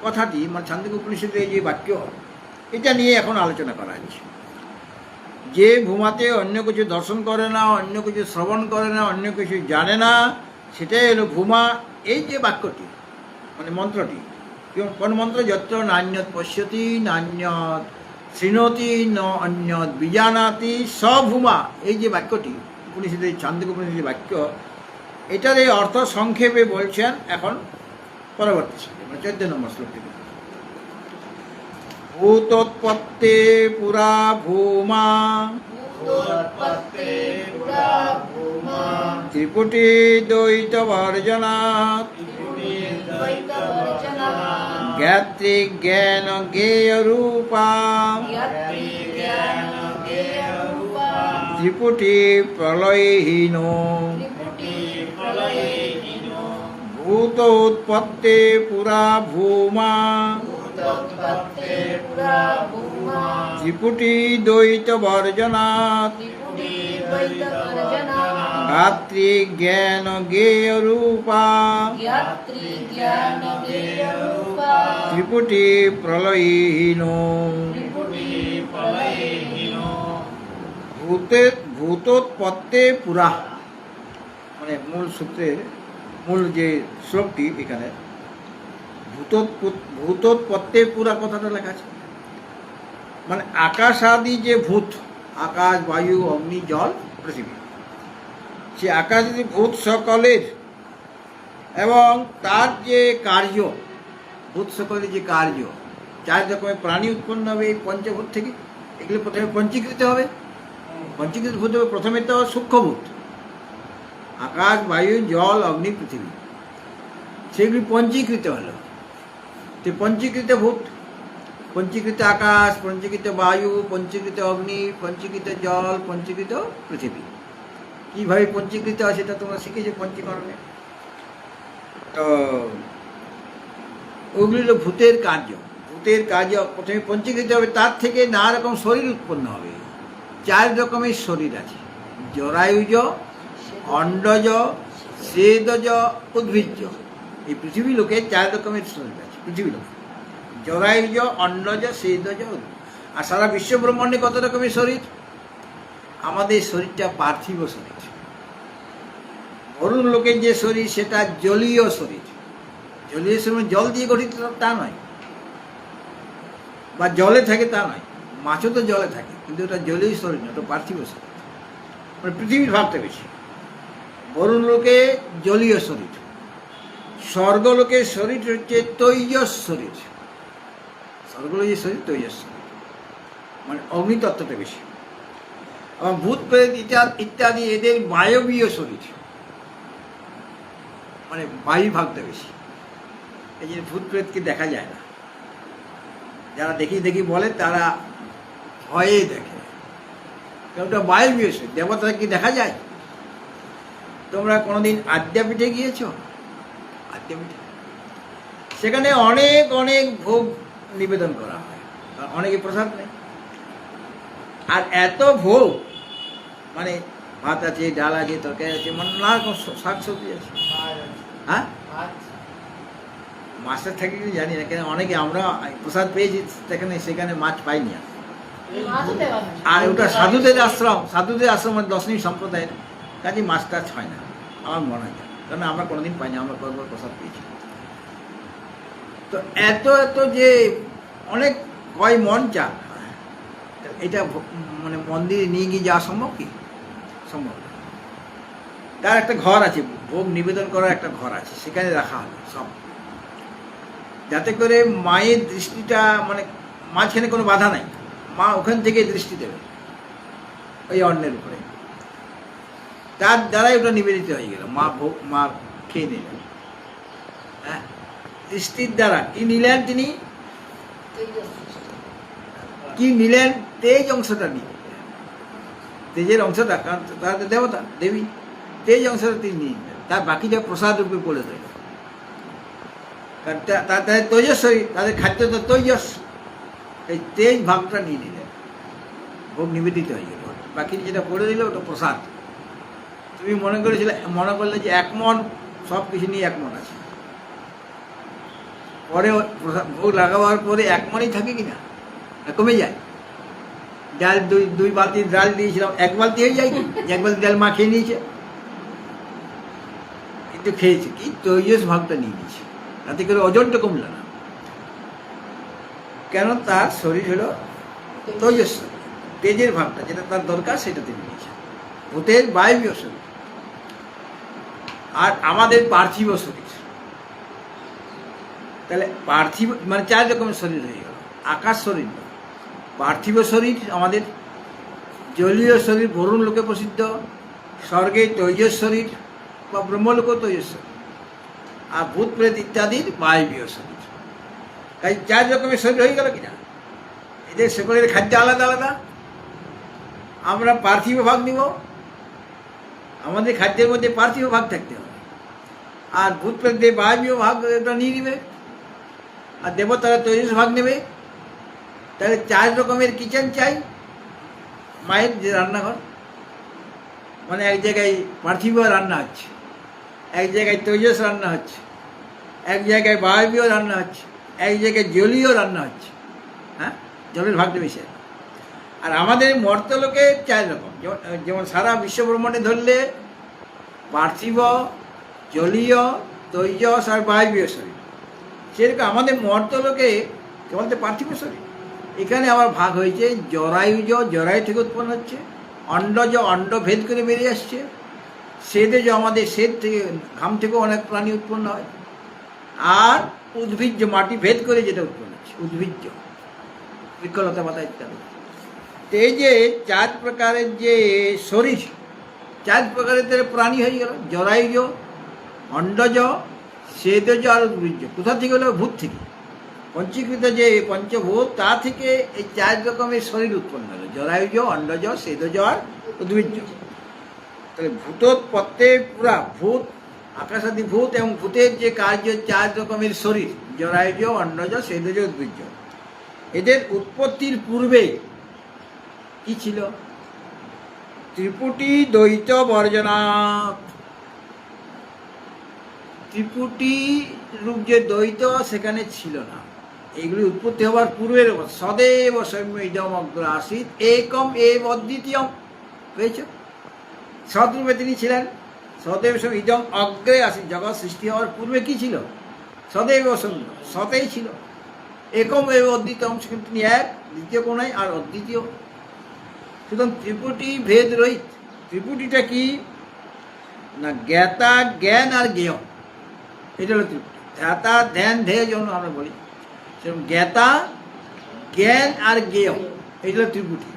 কথাটি মানে ছান্দোগ্য উপনিষদের এই যে বাক্য, এটা নিয়ে এখন আলোচনা করা হচ্ছে। যে ভূমাতে অন্য কিছু দর্শন করে না, অন্য কিছু শ্রবণ করে না, অন্য কিছু জানে না, সেটাই হলো ভূমা। এই যে বাক্যটি মানে মন্ত্রটি, কোন মন্ত্র? যত্র নান্যৎ পশ্যতি নান্যৎ শৃণোতি ন অন্যৎ বিজানাতি স ভূমা। এই যে বাক্যটি উপনিষদের, ছান্দোগ্য উপনিষদের বাক্য, এটার এই অর্থ সংক্ষেপে বলছেন এখন পরবর্তী শ্লোকে, মানে 14 নম্বর শ্লোক থেকে। ভূতোৎপত্তে পুরা ভূমা ত্রিপুটি দ্বৈত বর্জনাৎ জ্ঞাত্রী জ্ঞান জ্ঞেয় রূপা ত্রিপুটি প্রলয়হীন। ভূত উৎপত্তে পুরা ভূমা ত্রিপুটি দ্বৈত বর্জনাৎ জ্ঞাত্রী জ্ঞান জ্ঞেয় রূপা ত্রিপুটি প্রলয়হীন। ভূতোৎপত্তে পুরা, মানে মূল সূত্রের মূল যে শ্লোকটি এখানে, ভূতোৎপত্তে পুরা কথাটা লেখা আছে, মানে আকাশ আদি যে ভূত, আকাশ বায়ু অগ্নি জল পৃথিবী, সে আকাশ আদি ভূত সকলের এবং তার যে কার্য, ভূত সকলের যে কার্য, 4 রকমের প্রাণী উৎপন্ন হবে এই পঞ্চভূত থেকে। এগুলো প্রথমে পঞ্চীকৃত হবে। পঞ্চীকৃত ভূত হবে প্রথমে তো সূক্ষ্মভূত, আকাশ বায়ু জল অগ্নি পৃথিবী, সেগুলি পঞ্চীকৃত হলো। পঞ্চীকৃত ভূত, পঞ্চীকৃত আকাশ, পঞ্চীকৃত বায়ু, পঞ্চীকৃত অগ্নি, পঞ্চীকৃত জল, পঞ্চীকৃত পৃথিবী। কীভাবে পঞ্চীকৃত হয় সেটা তোমরা শিখেছো পঞ্চীকরণে। তো ওগুলি হলো ভূতের কার্য। ভূতের কার্য প্রথমে পঞ্চীকৃত হবে, তার থেকে নানা রকম শরীর উৎপন্ন হবে। 4 রকমের শরীর আছে: জরায়ুজ, অন্ডজ, স্বেদজ, উদ্ভিজ্জ। এই পৃথিবী লোকে 4 রকমের শরীর আছে পৃথিবী লোকে: জরায়ুজ, অন্ডজ, স্বেদজ, উদ্ভিজ্জ। আর সারা বিশ্ব ব্রহ্মাণ্ডে কত রকমের শরীর? আমাদের শরীরটা পার্থিব শরীর। অরুণ লোকের যে শরীর সেটা জলীয় শরীর। জলীয় শরীর জল দিয়ে গঠিত তা নয়, বা জলে থাকে তা নয়। মাছও তো জলে থাকে, কিন্তু ওটা জলীয় শরীর না, ওটা পার্থিব শরীর। মানে পৃথিবীর ভাবটা বেশি। অরুণ লোকে জলীয় শরীর। স্বর্গলোকের শরীর হচ্ছে তৈজস শরীর। স্বর্গলোকের শরীর তৈজস শরীর, মানে অগ্নিতত্ত্বটা বেশি। এবং ভূত প্রেত ইত্যাদি এদের বায়বীয় শরীর, মানে বায়ু ভাগটা বেশি। এই যে ভূত প্রেতকে দেখা যায় না, যারা দেখি দেখি বলে তারা ভয়ে দেখে, ওটা বায়বীয় শরীর। দেবতা কি দেখা যায়? তোমরা কোনোদিন আদ্যাপীঠে গিয়েছো? আদ্যাপীঠে সেখানে অনেক অনেক ভোগ নিবেদন করা হয়, অনেকে প্রসাদ নেয়। আর এত ভোগ, মানে ভাত আছে, ডাল আছে, তরকারি আছে, মানে নানা রকম শাক সবজি আছে। হ্যাঁ, মাছটা থাকে কি জানি না, কেন অনেকে আমরা প্রসাদ পেয়েছি সেখানে মাছ পাইনি। আর ওটা সাধুদের আশ্রম, মানে দর্শনী সম্প্রদায়ের কাজে মাছ টাছ হয় না আমার মনে হয়, কারণ আমরা কোনোদিন পাইনি, আমরা কতবার প্রসাদ পেয়েছি। তো এত এত যে অনেক কয় মন চাক, এটা মানে মন্দিরে নিয়ে গিয়ে যাওয়া সম্ভব কি? সম্ভব। তার একটা ঘর আছে, ভোগ নিবেদন করার একটা ঘর আছে, সেখানে রাখা হবে সব, যাতে করে মায়ের দৃষ্টিটা, মানে মাঝখানে কোনো বাধা নাই, মা ওখান থেকে দৃষ্টি দেবে ওই অন্নের উপরে। তার দ্বারাই ওটা নিবেদিত হয়ে গেল, মা খেয়ে নিলেন। হ্যাঁ, দৃষ্টির দ্বারা কি নিলেন তিনি? কি নিলেন? তেজ অংশটা নিয়ে, তেজের অংশটা, কারণ তারা দেবতা দেবী, তেজ অংশটা তিনি নিয়ে নিলেন, তার বাকি যা প্রসাদ রূপে বলে দেয়। কারণ তাদের তৈজস্বরী, তাদের খাদ্য তো তৈজস, এই তেজ ভাগটা নিয়ে নিলেন, ভোগ নিবেদিত হয়ে গেল। বাকি যেটা পড়ে দিল ওটা প্রসাদ। তুমি মনে করলে যে 1 মন সব কিছু নিয়ে 1 মন আছে, পরে ভোগ লাগাবার পরে 1 মনই থাকে কিনা, কমে যায়। ডাল 2 বালতি ডাল দিয়েছিলাম, 1 বালতি হয়ে যায় কি? 1 বালতি ডাল মা খেয়ে নিয়েছে, কিন্তু খেয়েছে কি? তৈজস ভাগটা নিয়ে নিয়েছে, তাতে করে ওজনটা কমল না। কেন? তার শরীর হলো তৈজস, তেজের ভাগটা যেটা তার দরকার সেটা তিনি নিয়েছে। ভূতের বায়বীয় শরীর, আর আমাদের পার্থিব শরীর। তাহলে পার্থিব মানে 4 রকমের শরীর হয়ে গেল। আকাশ শরীর না, পার্থিব শরীর আমাদের, জলীয় শরীর বরুণ লোকে প্রসিদ্ধ, স্বর্গে তৈজস শরীর বা ব্রহ্মলোক তৈজস শরীর, আর ভূত প্রেত ইত্যাদির বায়বীয় শরীর। তাই 4 রকমের শরীর হয়ে গেল কিনা? এদের সকলের খাদ্য আলাদা আলাদা। আমরা পার্থিব ভাগ নিব, আমাদের খাদ্যের মধ্যে পার্থিব ভাগ থাকতে হবে, আর ভূত প্রেতদের বায়বীয় ভাগ এটা নিয়ে নেবে, আর দেবতারা তৈজস ভাগ নেবে। তাহলে 4 রকমের কিচেন চাই মায়ের, যে রান্নাঘর, মানে এক জায়গায় পার্থিব রান্না হচ্ছে, এক জায়গায় তৈজস রান্না হচ্ছে, এক জায়গায় বায়বীয় রান্না হচ্ছে, এক জায়গায় জলীয় রান্না হচ্ছে। হ্যাঁ, জলের ভাগটা বেশি। আর আমাদের মর্তলোকে 4 রকম, যেমন সারা বিশ্ব ব্রহ্মাণ্ডে ধরলে পার্থিব, জলীয়, তৈজস আর বায়বীয় শরীর, সেরকম আমাদের মর্তলোকে কেবল তো পার্থিব শরীর। এখানে আবার ভাগ হয়েছে জরায়ুজ, জরায়ু থেকে উৎপন্ন হচ্ছে, অন্ডজ, অন্ড ভেদ করে বেরিয়ে আসছে, স্বেদজ, আমাদের স্বেদ থেকে, ঘাম থেকেও অনেক প্রাণী উৎপন্ন হয়, আর উদ্ভিজ্জ, মাটি ভেদ করে যেটা উৎপন্ন হচ্ছে, উদ্ভিজ্জ, বৃক্ষলতা পাতা ইত্যাদি। এই যে 4 প্রকারের যে শরীর, 4 প্রকারের প্রাণী হয়ে গেল, জরায়ুজ, অন্ডজ, স্বেদজ আর উদ্ভিজ্জ। কোথা থেকে হলো? ভূত থেকে। পঞ্চীকৃত যে পঞ্চভূত তা থেকে এই 4 রকমের শরীর উৎপন্ন হলো, জরায়ুজ, অন্ডজ, সেদজ আর উদ্ভিজ্জ। তাহলে ভূতোৎপত্তে পুরা ভূত, আকাশাদি ভূত এবং ভূতের যে কার্য 4 রকমের শরীর, জরায়ুজ, অন্ডজ, সেদজ, উদ্ভিজ্জ, এদের উৎপত্তির পূর্বে কি ছিল? ত্রিপুটি দ্বৈত বর্জনাৎ। ত্রিপুটি রূপ যে দ্বৈত সেখানে ছিল না। এইগুলি উৎপত্তি হওয়ার পূর্বের সদেব সৌম্য ইদম অগ্র আসিত একম এব অদ্বিতীয়ম। পেয়েছ? সদরূপে তিনি ছিলেন, সদেব সৌম্য ইদম অগ্রে আসিত। জগৎ সৃষ্টি হওয়ার পূর্বে কি ছিল? সদেব সৌম্য, সতেই ছিল। একম এব অদ্বিতীয়ম, সেখানে তিনি এক, দ্বিতীয় কোনো নাই, আর অদ্বিতীয়। সুতরাং ত্রিপুটি ভেদ রহিত। ত্রিপুটিটা কি না? জ্ঞাতা, জ্ঞান আর জ্ঞেয়, এটা হলো ত্রিপুটি। ধ্যাতা, ধ্যান, ধেয় যখন আমরা বলি, সেরকম জ্ঞাতা, জ্ঞান আর জ্ঞেয়, এটা হলো ত্রিপুটি।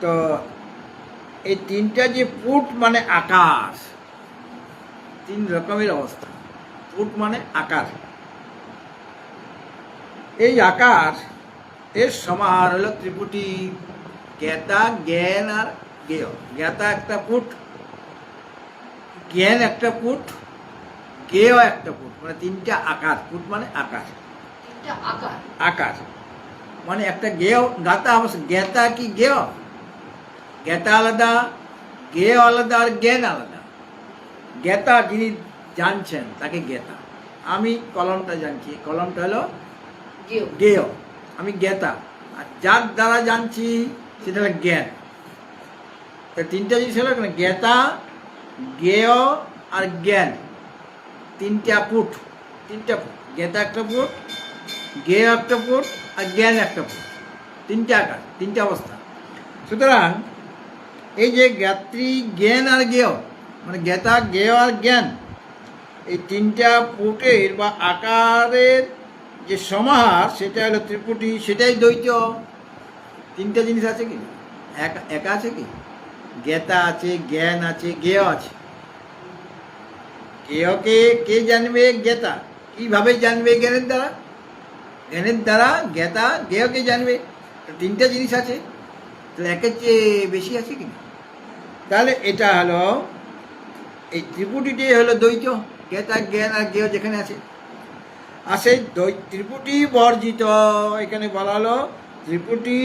তো এই তিনটা যে পুট মানে আকার, 3 রকমের অবস্থা। পুট মানে আকার, এই আকার এর সমাহার হলো ত্রিপুটি। জ্ঞাতা, জ্ঞান আর জ্ঞেয়। জ্ঞাতা একটা পুট, জ্ঞান একটা পুট, জ্ঞেয় একটা পুট, মানে 3টা আকার। পুট মানে আকার, তিনটা আকার। আকার মানে একটা জ্ঞেয়। গাতা অবশ্য, জ্ঞাতা কি জ্ঞেয়? জ্ঞাতা আলাদা, জ্ঞেয় আলাদা, আর জ্ঞান আলাদা। জ্ঞাতা যিনি জানছেন তাকে জ্ঞাতা। আমি কলমটা জানছি, কলমটা হলো গেও। জ্ঞেয়, আমি জ্ঞাতা। আর যার দ্বারা জানছি সেটা হলো জ্ঞান। তো 3টা জিনিস হলো জ্ঞাতা, জ্ঞেয় আর জ্ঞান। 3টা পুট, 3টা পুট। জ্ঞাতা একটা পুট, জ্ঞেয় একটা পুট, আর জ্ঞান একটা পুট। 3টা আকার, 3টা অবস্থা। সুতরাং এই যে জ্ঞাত্রী, জ্ঞান আর জ্ঞেয়, মানে জ্ঞাতা, জ্ঞেয় আর জ্ঞান, এই 3টা পুটের বা আকারের যে সমাহার সেটা হলো ত্রিপুটি, সেটাই দ্বৈত। 3টা জিনিস আছে কি? একা আছে কি? জ্ঞাতা আছে, জ্ঞান আছে, জ্ঞেয় আছে। জ্ঞেয়কে কে জানবে? জ্ঞাতা। কিভাবে জানবে? জ্ঞানের দ্বারা। জ্ঞানের দ্বারা জ্ঞাতা জ্ঞেয়কে জানবে। 3টা জিনিস আছে, তাহলে একের চেয়ে বেশি আছে কি? তাহলে এটা হলো এই ত্রিপুটিটাই হলো দ্বৈত। জ্ঞাতা, জ্ঞান আর জ্ঞেয় যেখানে আছে, আর সেই ত্রিপুটি বর্জিত। এখানে বলা হলো ত্রিপুটি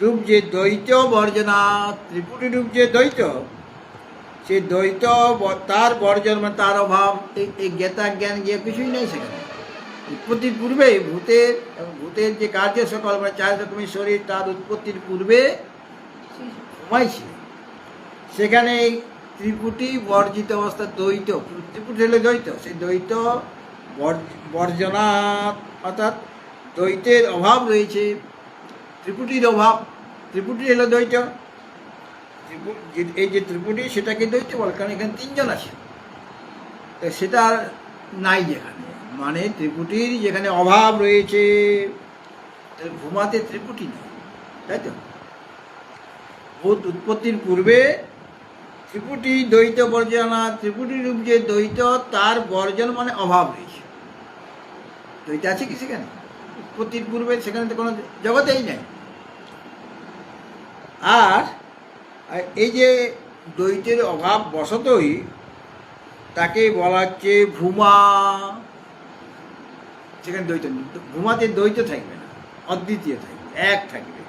রূপ যে দ্বৈত বর্জনা। ত্রিপুটি রূপ যে দ্বৈত, সেই দ্বৈত তার বর্জন মানে তার অভাব। এই জ্ঞাতা, জ্ঞান, জ্ঞেয় কিছুই নেই সেখানে। উৎপত্তির পূর্বে ভূতের এবং ভূতের যে কার্য সকল মানে 4 রকমের শরীর, তার উৎপত্তির পূর্বে সময় ছিল। সেখানে এই ত্রিপুটি বর্জিত অবস্থা, দ্বৈত। ত্রিপুটি হলো দ্বৈত, সেই দ্বৈত বর্জনা, অর্থাৎ দ্বৈতের অভাব রয়েছে, ত্রিপুটির অভাব। ত্রিপুটি হলো দ্বৈত। এই যে ত্রিপুটি সেটাকে দ্বৈত বলে, কারণ এখানে 3 জন আছে, তো সেটা আর নাই যেখানে। মানে ত্রিপুটির যেখানে অভাব রয়েছে, ভূমাতে ত্রিপুটি নেই, তাই তো? ভূত উৎপত্তির পূর্বে ত্রিপুটি দ্বৈত বর্জনা। ত্রিপুটি রূপ যে দ্বৈত, তার বর্জন মানে অভাব রয়েছে। দ্বৈত আছে কি সেখানে? উৎপত্তির পূর্বে সেখানে তো কোনো জগতেই নেই। আর এই যে দ্বৈতের অভাব বশতই তাকে বলা হচ্ছে ভূমা। সেখানে দ্বৈত নেই, ভূমাতে দ্বৈত থাকবে না, অদ্বিতীয় থাকবে, এক থাকবে।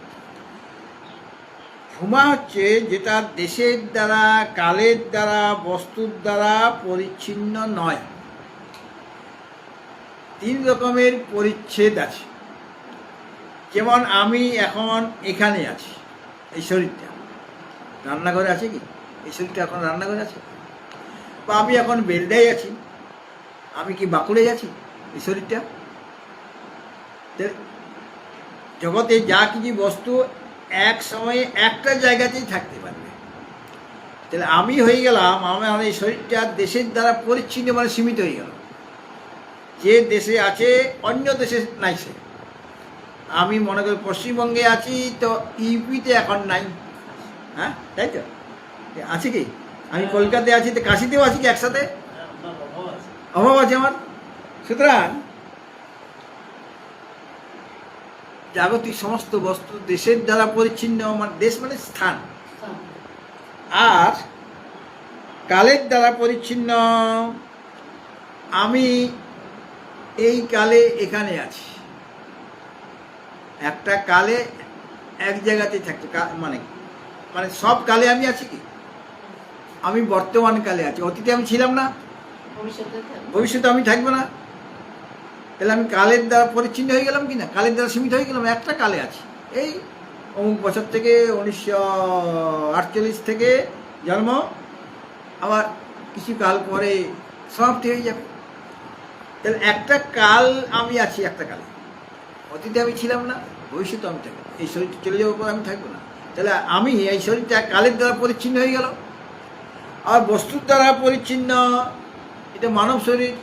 ভূমা হচ্ছে যেটা দেশের দ্বারা, কালের দ্বারা, বস্তুর দ্বারা পরিচ্ছিন্ন নয়। 3 রকমের পরিচ্ছেদ আছে। যেমন আমি এখন এখানে আছি, এই শরীরটা রান্নাঘরে আছে কি? এই শরীরটা এখন রান্নাঘরে আছে। বা আমি এখন বেলদায় আছি, আমি কি বাঁকুড়ে আছি? এই শরীরটা। জগতে যা কিছু বস্তু এক সময়ে একটা জায়গাতেই থাকতে পারবে। তাহলে আমি হয়ে গেলাম, আমার এই শরীরটা দেশের দ্বারা পরিচ্ছিন্ন মানে সীমিত হয়ে গেল। যে দেশে আছে অন্য দেশে নাই সে। আমি মনে করি পশ্চিমবঙ্গে আছি, তো ইউপিতে এখন নাই। হ্যাঁ, তাই তো? আছে কি? আমি কলকাতায় আছি, তো কাশিতেও আছি কি একসাথে? অভাব আছে আমার। সুতরাং জাগতিক সমস্ত বস্তু দেশের দ্বারা পরিচ্ছিন্ন, মানে দেশ মানে স্থান, স্থান। আর কালের দ্বারা পরিচ্ছিন্ন। আমি এই কালে এখানে আছি, একটা কালে এক জায়গাতে থাকতে মানে মানে সব কালে আমি আছি কি, আমি বর্তমান কালে আছি, অতীতে আমি ছিলাম না, ভবিষ্যতে থাকবে। ভবিষ্যতে আমি থাকবো না। তাহলে আমি কালের দ্বারা পরিচ্ছিন্ন হয়ে গেলাম কি না, কালের দ্বারা সীমিত হয়ে গেলাম, একটা কালে আছি। এই অমুক বছর থেকে 1948 থেকে জন্ম, আবার কিছু কাল পরে সমাপ্তি হয়ে যাবে। তাহলে একটা কাল আমি আছি, একটা কালে। অতীতে আমি ছিলাম না, ভবিষ্যতে আমি থাকবো, এই শরীরটা চলে যাওয়ার পর আমি থাকবো না। তাহলে আমি এই শরীরটা কালের দ্বারা পরিচ্ছিন্ন হয়ে গেল। আর বস্তুর দ্বারা পরিচ্ছিন্ন, এটা মানব শরীর।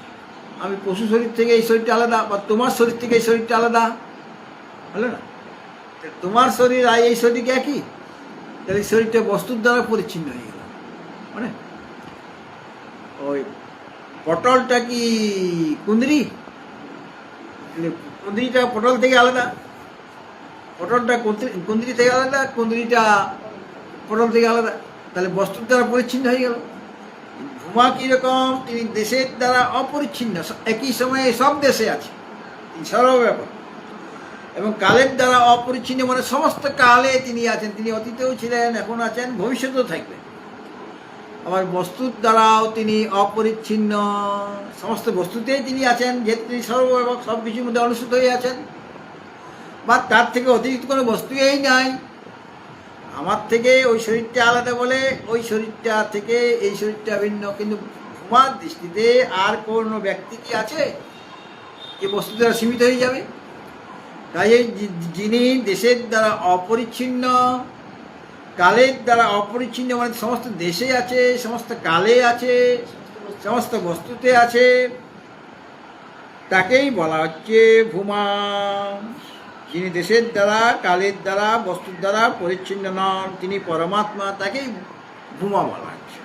আমি পশু শরীর থেকে এই শরীরটা আলাদা, বা তোমার শরীর থেকে এই শরীরটা আলাদা, হলো না? তোমার শরীর আর এই শরীরকে একই, তাহলে এই শরীরটা বস্তুর দ্বারা পরিচ্ছিন্ন হয়ে গেল। মানে ওই পটলটা কি কুঁদরি, কুঁদরিটা পটল থেকে আলাদা, পটলটা কুঁদরি থেকে আলাদা, কুঁদরিটা পটল থেকে আলাদা, তাহলে বস্তুর দ্বারা পরিচ্ছিন্ন হয়ে গেল। ভূমা কীরকম, তিনি দেশের দ্বারা অপরিচ্ছিন্ন, একই সময়ে সব দেশে আছে, তিনি সর্বব্যাপক। এবং কালের দ্বারা অপরিচ্ছিন্ন, মানে সমস্ত কালে তিনি আছেন, তিনি অতীতেও ছিলেন, এখন আছেন, ভবিষ্যতেও থাকবেন। আবার বস্তুর দ্বারাও তিনি অপরিচ্ছিন্ন, সমস্ত বস্তুতেই তিনি আছেন, যেহেতু তিনি সর্বব্যাপক, সব কিছুর মধ্যে অনুষ্ঠিত হয়ে আছেন, বা তার থেকে অতিরিক্ত কোনো বস্তুই নাই। আমার থেকে ওই শরীরটা আলাদা বলে ওই শরীরটা থেকে এই শরীরটা ভিন্ন, কিন্তু ভূমার দৃষ্টিতে আর কোনো ব্যক্তি কি আছে যে বস্তু দ্বারা সীমিত হয়ে যাবে? তাই এই যিনি দেশের দ্বারা অপরিচ্ছিন্ন, কালের দ্বারা অপরিচ্ছিন্ন, মানে সমস্ত দেশে আছে, সমস্ত কালে আছে, সমস্ত বস্তুতে আছে, তাকেই বলা হচ্ছে ভূমা। যিনি দেশের দ্বারা, কালের দ্বারা, বস্তুর দ্বারা পরিচ্ছিন্ন নন, তিনি পরমাত্মা, তাকেই ভূমা বলা হচ্ছে।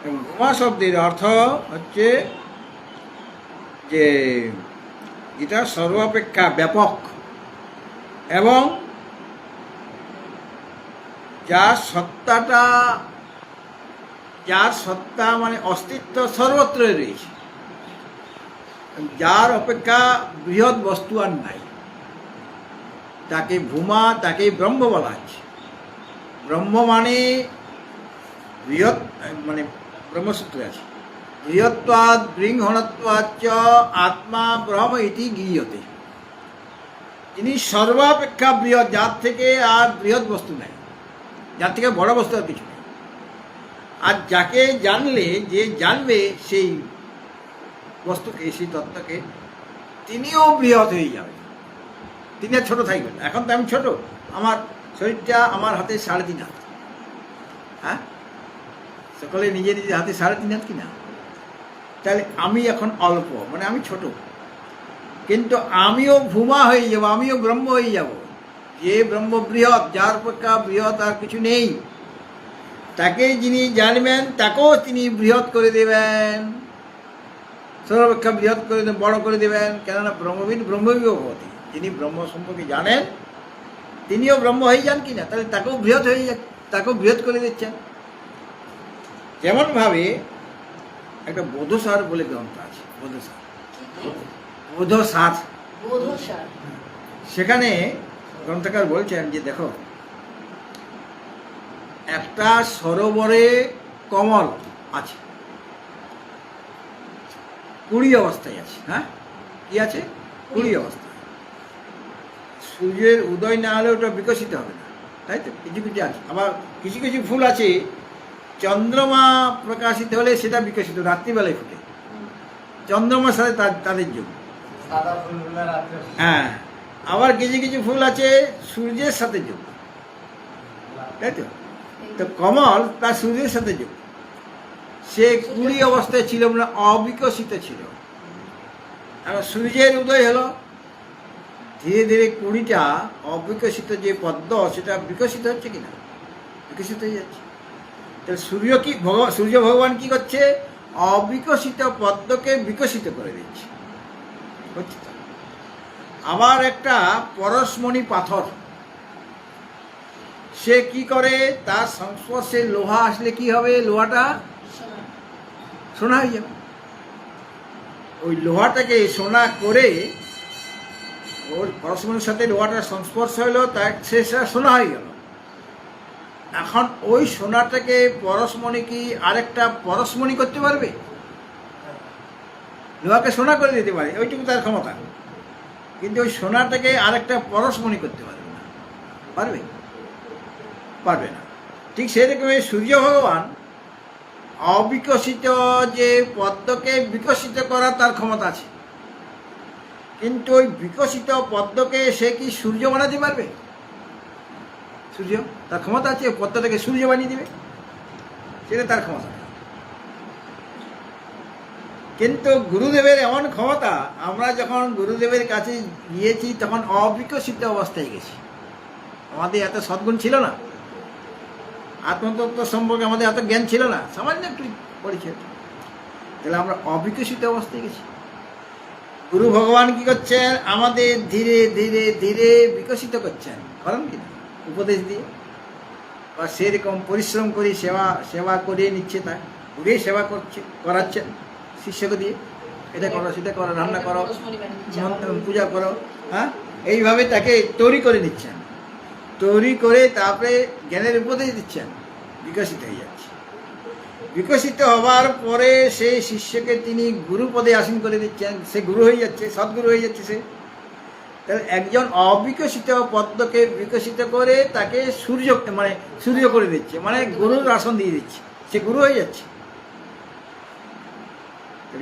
এবং ভূমা শব্দের অর্থ হচ্ছে যে যেটা সর্বাপেক্ষা ব্যাপক এবং যার সত্তা মানে অস্তিত্ব সর্বত্রই রয়েছে, যার অপেক্ষা বৃহৎ বস্তু আর নাই, তাকে ভূমা, তাকে ব্রহ্ম বলা হচ্ছে। ব্রহ্ম মানে বৃহৎ, মানে ব্রহ্মসূত্রে আছে, বৃহত্বাদ বৃহণত্বাচ্চ আত্মা ব্রহ্ম ইতি গীয়তে। তিনি সর্বাপেক্ষা বৃহৎ, যার থেকে আর বৃহৎ বস্তু নাই, যার থেকে বড় বস্তু আর কিছু নেই। আর যাকে জানলে, যে জানবে সেই বস্তুকে, সেই তত্ত্বকে, তিনিও বৃহৎ হয়ে যাবে, তিনি আর ছোটো থাকবেন। এখন তো আমি ছোট, আমার শরীরটা আমার হাতে 3.5 হাত, হ্যাঁ, সকলে নিজে নিজের হাতে 3.5 হাত কিনা, তাহলে আমি এখন অল্প, মানে আমি ছোট, কিন্তু আমিও ভূমা হয়ে যাব, আমিও ব্রহ্ম হয়ে যাব। যে ব্রহ্ম বৃহৎ, যার অপেক্ষা বৃহৎ আর কিছু নেই, তাকে যিনি জানবেন তাকেও তিনি বৃহৎ করে দেবেন, সর্বাপেক্ষা বৃহৎ করে দেবেন, বড় করে দেবেন। কেননা ব্রহ্মবিদ ব্রহ্মবিও ভবতি, যিনি ব্রহ্ম সম্পর্কে জানেন তিনিও ব্রহ্ম হয়ে যান কিনা, তাহলে তাকেও বৃহৎ হয়ে যান, তাকেও বৃহৎ করে দিচ্ছেন। যেমনভাবে একটা বোধসার বলে গ্রন্থ আছে, বোধসার, বোধসার, বোধসার। সেখানে গ্রন্থকার বলছেন যে দেখো, একটা সরোবরে কমল আছে, 20 অবস্থায় আছে, হ্যাঁ, কি আছে, 20 অবস্থায়। সূর্যের উদয় না হলে ওটা বিকশিত হবে না, তাই তো? কিছু কিছু আছে, আবার কিছু কিছু ফুল আছে চন্দ্রমা প্রকাশিত হলে সেটা বিকশিত, রাত্রিবেলায় ফুটে, চন্দ্রমার সাথে তাদের যোগ। হ্যাঁ, আবার কিছু কিছু ফুল আছে সূর্যের সাথে যোগ, তাই তো? তো কমল তার সূর্যের সাথে যোগ। সে 20 অবস্থায় ছিল, মানে অবিকশিত ছিল। এখন সূর্যের উদয় হলো, ধীরে ধীরে 20টা অবিকশিত যে পদ্ম, সেটা বিকশিত হচ্ছে কিনা, বিকশিত হয়ে যাচ্ছে। তাহলে সূর্য ভগবান কি করছে, অবিকশিত পদ্মকে বিকশিত করে দিচ্ছে, হচ্ছে তো। আবার একটা পরশমণি পাথর, সে কি করে, তার সংস্পর্শে লোহা আসলে কি হবে, লোহাটা সোনা। সোনা হয়ে যাবে। ওই লোহাটাকে সোনা করে, ওর পরশমণির সাথে লোহাটার সংস্পর্শ হলো, তার সেটা সোনা হয়ে গেল। এখন ওই সোনাটাকে পরশমণি কি আরেকটা পরশমণি করতে পারবে? লোহাকে সোনা করে দিতে পারে, ওইটুকু তার ক্ষমতা, কিন্তু ওই সোনাটাকে আরেকটা পরশমণি করতে পারবে না। পারবে? পারবে না। ঠিক সেরকমই সূর্য ভগবান অবিকশিত যে পদ্মকে বিকশিত করার তার ক্ষমতা আছে, কিন্তু ওই বিকশিত পদ্মকে সে কি সূর্য বানাতে পারবে? সূর্য, তার ক্ষমতা আছে পদ্মটাকে সূর্য বানিয়ে দেবে, সেটা তার ক্ষমতা। কিন্তু গুরুদেবের এমন ক্ষমতা, আমরা যখন গুরুদেবের কাছে গিয়েছি তখন অবিকশিত অবস্থায় গেছি। আমাদের এত সদ্গুণ ছিল না, আত্মতত্ত্ব সম্পর্কে আমাদের এত জ্ঞান ছিল না, সামান্য একটু পরিচয়, তাহলে আমরা অবিকশিত অবস্থায় গেছি। গুরু ভগবান কি করছেন, আমাদের ধীরে ধীরে ধীরে বিকশিত করছেন, করেন কিনা উপদেশ দিয়ে, বা সেরকম পরিশ্রম করে সেবা করিয়ে নিচ্ছে, তাই ঘুরেই সেবা করাচ্ছেন শিষ্যকে দিয়ে, এটা করো সেটা করো, রান্না করো, পরশমণি বানিয়ে পূজা করো, হ্যাঁ, এইভাবে তাকে তৈরি করে নিচ্ছেন। তৈরি করে তারপরে জ্ঞানের উপদেশ দিচ্ছেন, বিকশিত হয়ে যাচ্ছে। বিকশিত হওয়ার পরে সেই শিষ্যকে তিনি গুরু পদে আসীন করে দিচ্ছেন, সে গুরু হয়ে যাচ্ছে, সদ্গুরু হয়ে যাচ্ছে সে। তাহলে একজন অবিকশিত পদ্মকে বিকশিত করে তাকে সূর্য করে দিচ্ছে, মানে গুরুর আসন দিয়ে দিচ্ছে, সে গুরু হয়ে যাচ্ছে।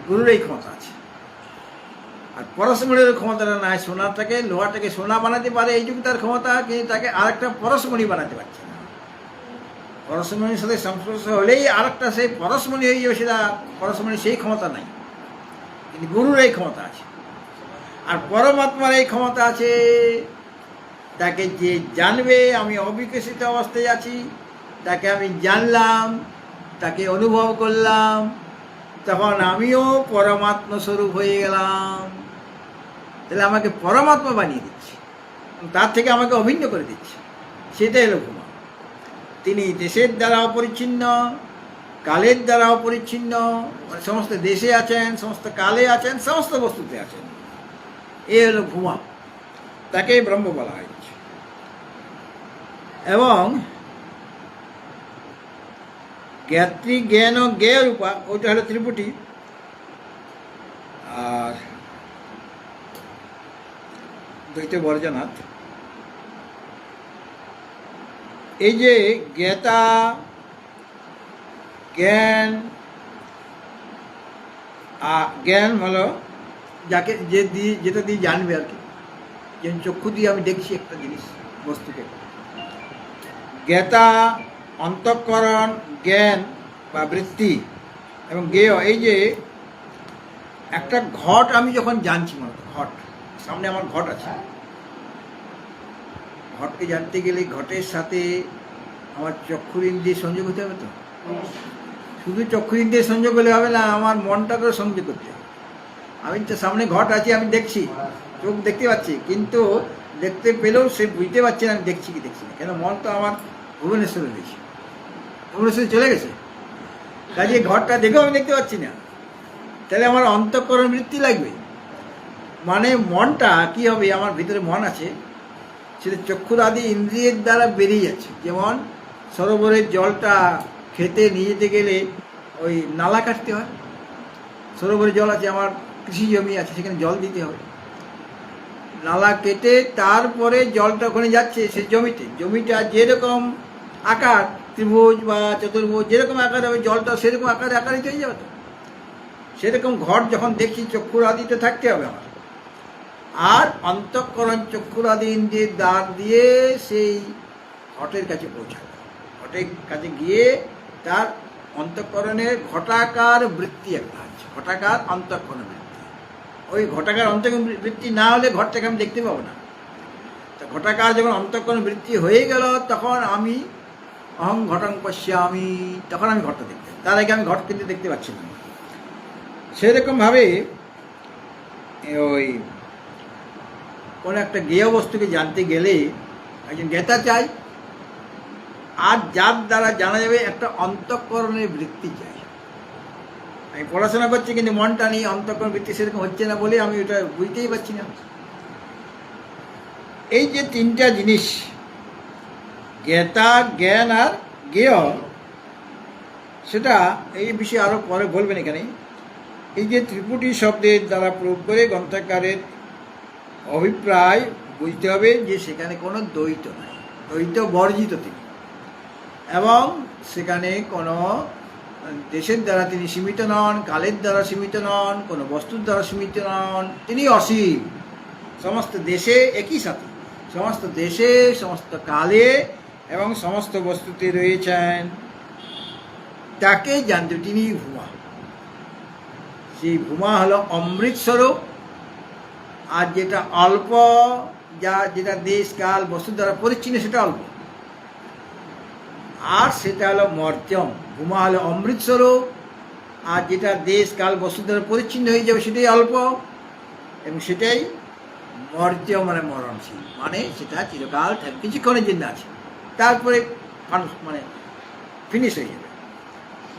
গুরুর এই ক্ষমতা আছে। আর পরশমণির ক্ষমতাটা নাই, সোনাটাকে লোহাটাকে সোনা বানাতে পারে, এইটুকু তার ক্ষমতা, কিন্তু তাকে আরেকটা পরশমণি বানাতে পারছে না। পরশমণির সাথে সংস্পর্শ হলেই আরেকটা সেই পরশমণি হয়ে যাবে, সেটা পরশমণির সেই ক্ষমতা নাই, কিন্তু গুরুর এই ক্ষমতা আছে। আর পরমাত্মার এই ক্ষমতা আছে, তাকে যে জানবে আমি অবিকশিত অবস্থায় আছি, তাকে আমি জানলাম, তাকে অনুভব করলাম, তখন আমিও পরমাত্মা স্বরূপ হয়ে গেলাম। তাহলে আমাকে পরমাত্মা বানিয়ে দিচ্ছে, তার থেকে আমাকে অভিন্ন করে দিচ্ছে, সেটাই হলো ভগবান। তিনি দেশের দ্বারা অপরিচ্ছিন্ন, কালের দ্বারা অপরিচ্ছিন্ন, সমস্ত দেশে আছেন, সমস্ত কালে আছেন, সমস্ত বস্তুতে আছেন। এ হলো ভূমা, তাকে ব্রহ্ম বলা হয়েছে। এবং জ্ঞাত্রী জ্ঞান ও জ্ঞেয় রূপা, ওইটা হলো ত্রিপুটি। আর দ্বৈত বর্জনাথ, এই যে জ্ঞাতা জ্ঞান, জ্ঞান হলো যাকে যেটা দিয়ে জানবে আর কি, যেমন চক্ষু দিয়ে আমি দেখছি একটা জিনিস, বস্তুকে। জ্ঞাতা, অন্তঃকরণ, জ্ঞান বা বৃত্তি এবং জ্ঞেয়, এই যে একটা ঘট আমি যখন জানছি, মনে ঘট সামনে আমার ঘট আছে, ঘটকে জানতে গেলে ঘটের সাথে আমার চক্ষুর ইন্দ্রিয় সংযোগ হতে হবে। তো শুধু চক্ষুর ইন্দ্রিয় সংযোগ হলে হবে না, আমার মনটাকেও সংযোগ করতে হবে। আমি তো সামনে ঘট আছে, আমি দেখছি, চোখ দেখতে পাচ্ছি, কিন্তু দেখতে পেলেও সে বুঝতে পারছে না আমি দেখছি কি দেখছি না, কেন মন তো আমার ভুবনেশ্বরে রয়েছে, ভুবনেশ্বরে চলে গেছে, কাজে ঘরটা দেখেও আমি দেখতে পাচ্ছি না। তাহলে আমার অন্তঃকরণ বৃত্তি লাগবে, মানে মনটা কি হবে, আমার ভিতরে মন আছে, সেটা চক্ষুর আদি ইন্দ্রিয়ের দ্বারা বেরিয়ে যাচ্ছে। যেমন সরোবরের জলটা খেতে নিয়ে যেতে গেলে ওই নালা কাটতে হয়, সরোবরের জল আছে, আমার কৃষি জমি আছে, সেখানে জল দিতে হবে, নালা কেটে তারপরে জলটা ওখানে যাচ্ছে সে জমিটা যেরকম আকার, ত্রিভুজ বা চতুর্ভুজ যেরকম আকার হবে, জলটা সেরকম আকারিত হয়ে যাবে। তো সেরকম ঘট যখন দেখছি, চক্ষুর আদিতে থাকতে হবে আমার, আর অন্তঃকরণ চক্ষুর আদি ইন্দ্রিয়ের দ্বার দিয়ে সেই ঘটের কাছে পৌঁছাবে। ঘটের কাছে গিয়ে তার অন্তঃকরণের ঘটাকার বৃত্তি একটা আছে, ঘটাকার অন্তঃকরণ বৃত্তি। ওই ঘটাকার অন্তঃকরণ বৃত্তি না হলে ঘরটাকে আমি দেখতে পাবো না। তা ঘটাকার যখন অন্তঃকরণ বৃত্তি হয়ে গেল, তখন আমি অহং ঘটং পশ্যামি, তখন আমি ঘরটা দেখতে, তার আগে আমি ঘট কিন্তু দেখতে পাচ্ছি না। সেরকমভাবে ওই কোনো একটা জ্ঞেয় বস্তুকে জানতে গেলে একজন জ্ঞাতা চাই, আর যার দ্বারা জানা যাবে একটা অন্তঃকরণের বৃত্তি চাই। আমি পড়াশোনা করছি কিন্তু মনটা নিয়ে অন্তঃকরণ বৃত্তি সেরকম হচ্ছে না বলে আমি ওটা বুঝতেই পারছি না। এই যে তিনটা জিনিস, জ্ঞাতা, জ্ঞান আর জ্ঞেয়, সেটা এই বিষয়ে আরও পরে বলবেন এখানে। এই যে ত্রিপুটি শব্দের দ্বারা প্রয়োগ করে গ্রন্থকারের অভিপ্রায় বুঝতে হবে যে সেখানে কোনো দ্বৈত নাই, দ্বৈত বর্জিত তিনি, এবং সেখানে কোনো দেশের দ্বারা তিনি সীমিত নন, কালের দ্বারা সীমিত নন, কোনো বস্তুর দ্বারা সীমিত নন, তিনি অসীম। সমস্ত দেশে একই সাথে, সমস্ত দেশে, সমস্ত কালে এবং সমস্ত বস্তুতে রয়েছেন। তাকে জানতে তিনি ভূমা। সেই ভূমা হলো অমৃতস্বরূপ, আর যেটা অল্প, যেটা দেশ কাল বস্তুর দ্বারা পরিচ্ছিন্ন সেটা অল্প, আর সেটা হলো মর্ত্যম। ভূমা হলো অমৃতস্বরূপ, আর যেটা দেশ কাল বস্তুর দ্বারা পরিচ্ছিন্ন হয়ে যাবে সেটাই অল্প, এবং সেটাই মর্ত্যম মানে মরণশীল, মানে সেটা চিরকাল থাকে, কিছুক্ষণের জন্য আছে, তারপরে মানুষ মানে ফিনিশ হয়ে যাবে।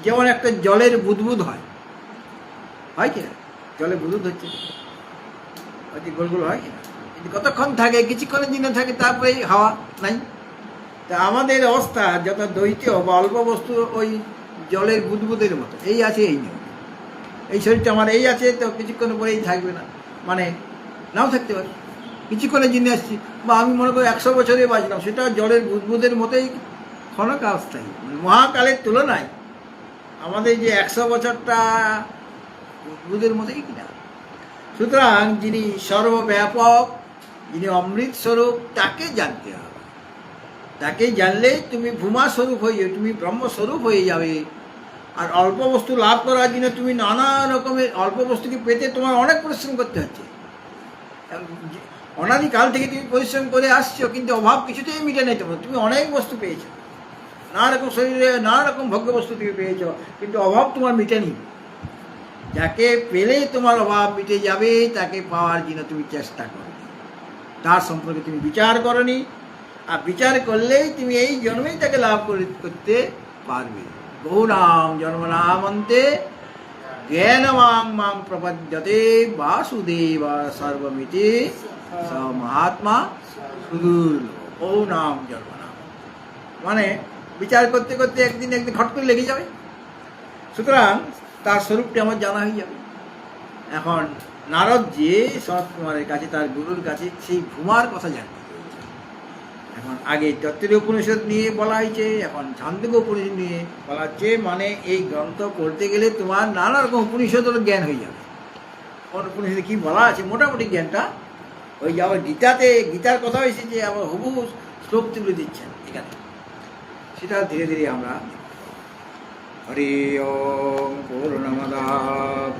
যেমন একটা জলের বুদবুদ হয় কিনা, জলে বুদবুদ হচ্ছে হয়তো গোল গোল হয় কিনা, কিন্তু কতক্ষণ থাকে, কিছুক্ষণের জন্য থাকে, তারপরে হাওয়া নাই। তা আমাদের অবস্থা যত দ্বৈত বা অল্প বস্তু ওই জলের বুদবুদের মতো, এই আছে এই নেই। এই শরীরটা আমার এই আছে, তো কিছুক্ষণ পরেই থাকবে না, মানে নাও থাকতে পারে, কিছুক্ষণের জন্য আসছি, বা আমি মনে করি 100 বছরে বাঁচলাম, সেটা জলের বুদবুদের মতোই ক্ষণকালস্থায়ী। মহাকালের তুলনায় আমাদের যে 100 বছরটা বুদবুদের মতোই কিনা। সুতরাং যিনি সর্বব্যাপক, যিনি অমৃত স্বরূপ, তাকে জানতে হবে। তাকে জানলে তুমি ভূমা স্বরূপ হয়ে যাবে, তুমি ব্রহ্মস্বরূপ হয়ে যাবে। আর অল্প বস্তু লাভ করার জন্য তুমি নানা রকমের অল্প বস্তুকে পেতে তোমার অনেক পরিশ্রম করতে হচ্ছে। অনাদিকাল থেকে তুমি পরিশ্রম করে আসছো, কিন্তু অভাব কিছুতেই মিটে নাই তোমার। তুমি অনেক বস্তু পেয়েছো, নানা রকম শরীরে নানা রকম ভোগ্য বস্তু তুমি পেয়েছো, কিন্তু অভাব তোমার মিটেনি। যাকে পেলে তোমার অভাব মিটে যাবে, তাকে পাওয়ার জন্য তুমি চেষ্টা করো, তার সম্পর্কে তুমি বিচার করনি। আর বিচার করলেই তুমি এই জন্মেই তাকে লাভ করতে পারবে। বহুনাম জন্মনামন্তে জ্ঞানমাং মাং প্রপদ্যতে বাসুদেব সর্বমিতি স মহাত্মা সুদূর। বহুনাম জন্মনাম মানে বিচার করতে করতে একদিন খট করে লেগে যাবে। সুতরাং তার স্বরূপটি আমার জানা হয়ে যাবে। এখন নারদ যে সনত কুমারের কাছে, তার গুরুর কাছে সেই ভূমার কথা জানতে চেয়েছে। এখন আগে তত্ত্বীয় উপনিষদ নিয়ে বলা হয়েছে, এখন ছান্দোগ্য উপনিষদ নিয়ে বলা হচ্ছে। মানে এই গ্রন্থ পড়তে গেলে তোমার নানা রকম উপনিষদের জ্ঞান হয়ে যাবে। কোন উপনিষদে কী বলা আছে মোটামুটি জ্ঞানটা ওই যে আবার গীতার কথা এসেছে, আবার হুবহু শ্লোক তুলে দিচ্ছেন এখানে, সেটা ধীরে ধীরে আমরা। হরি ওম পূর্ণমদঃ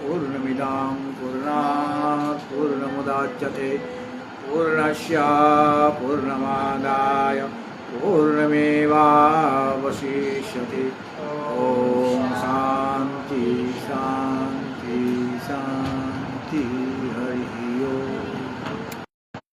পূর্ণমিদং পূর্ণাৎ পূর্ণমুদচ্যতে পূর্ণস্য পূর্ণমাদায় পূর্ণমেবাবশিষ্যতে। ওম শান্তি শান্তি।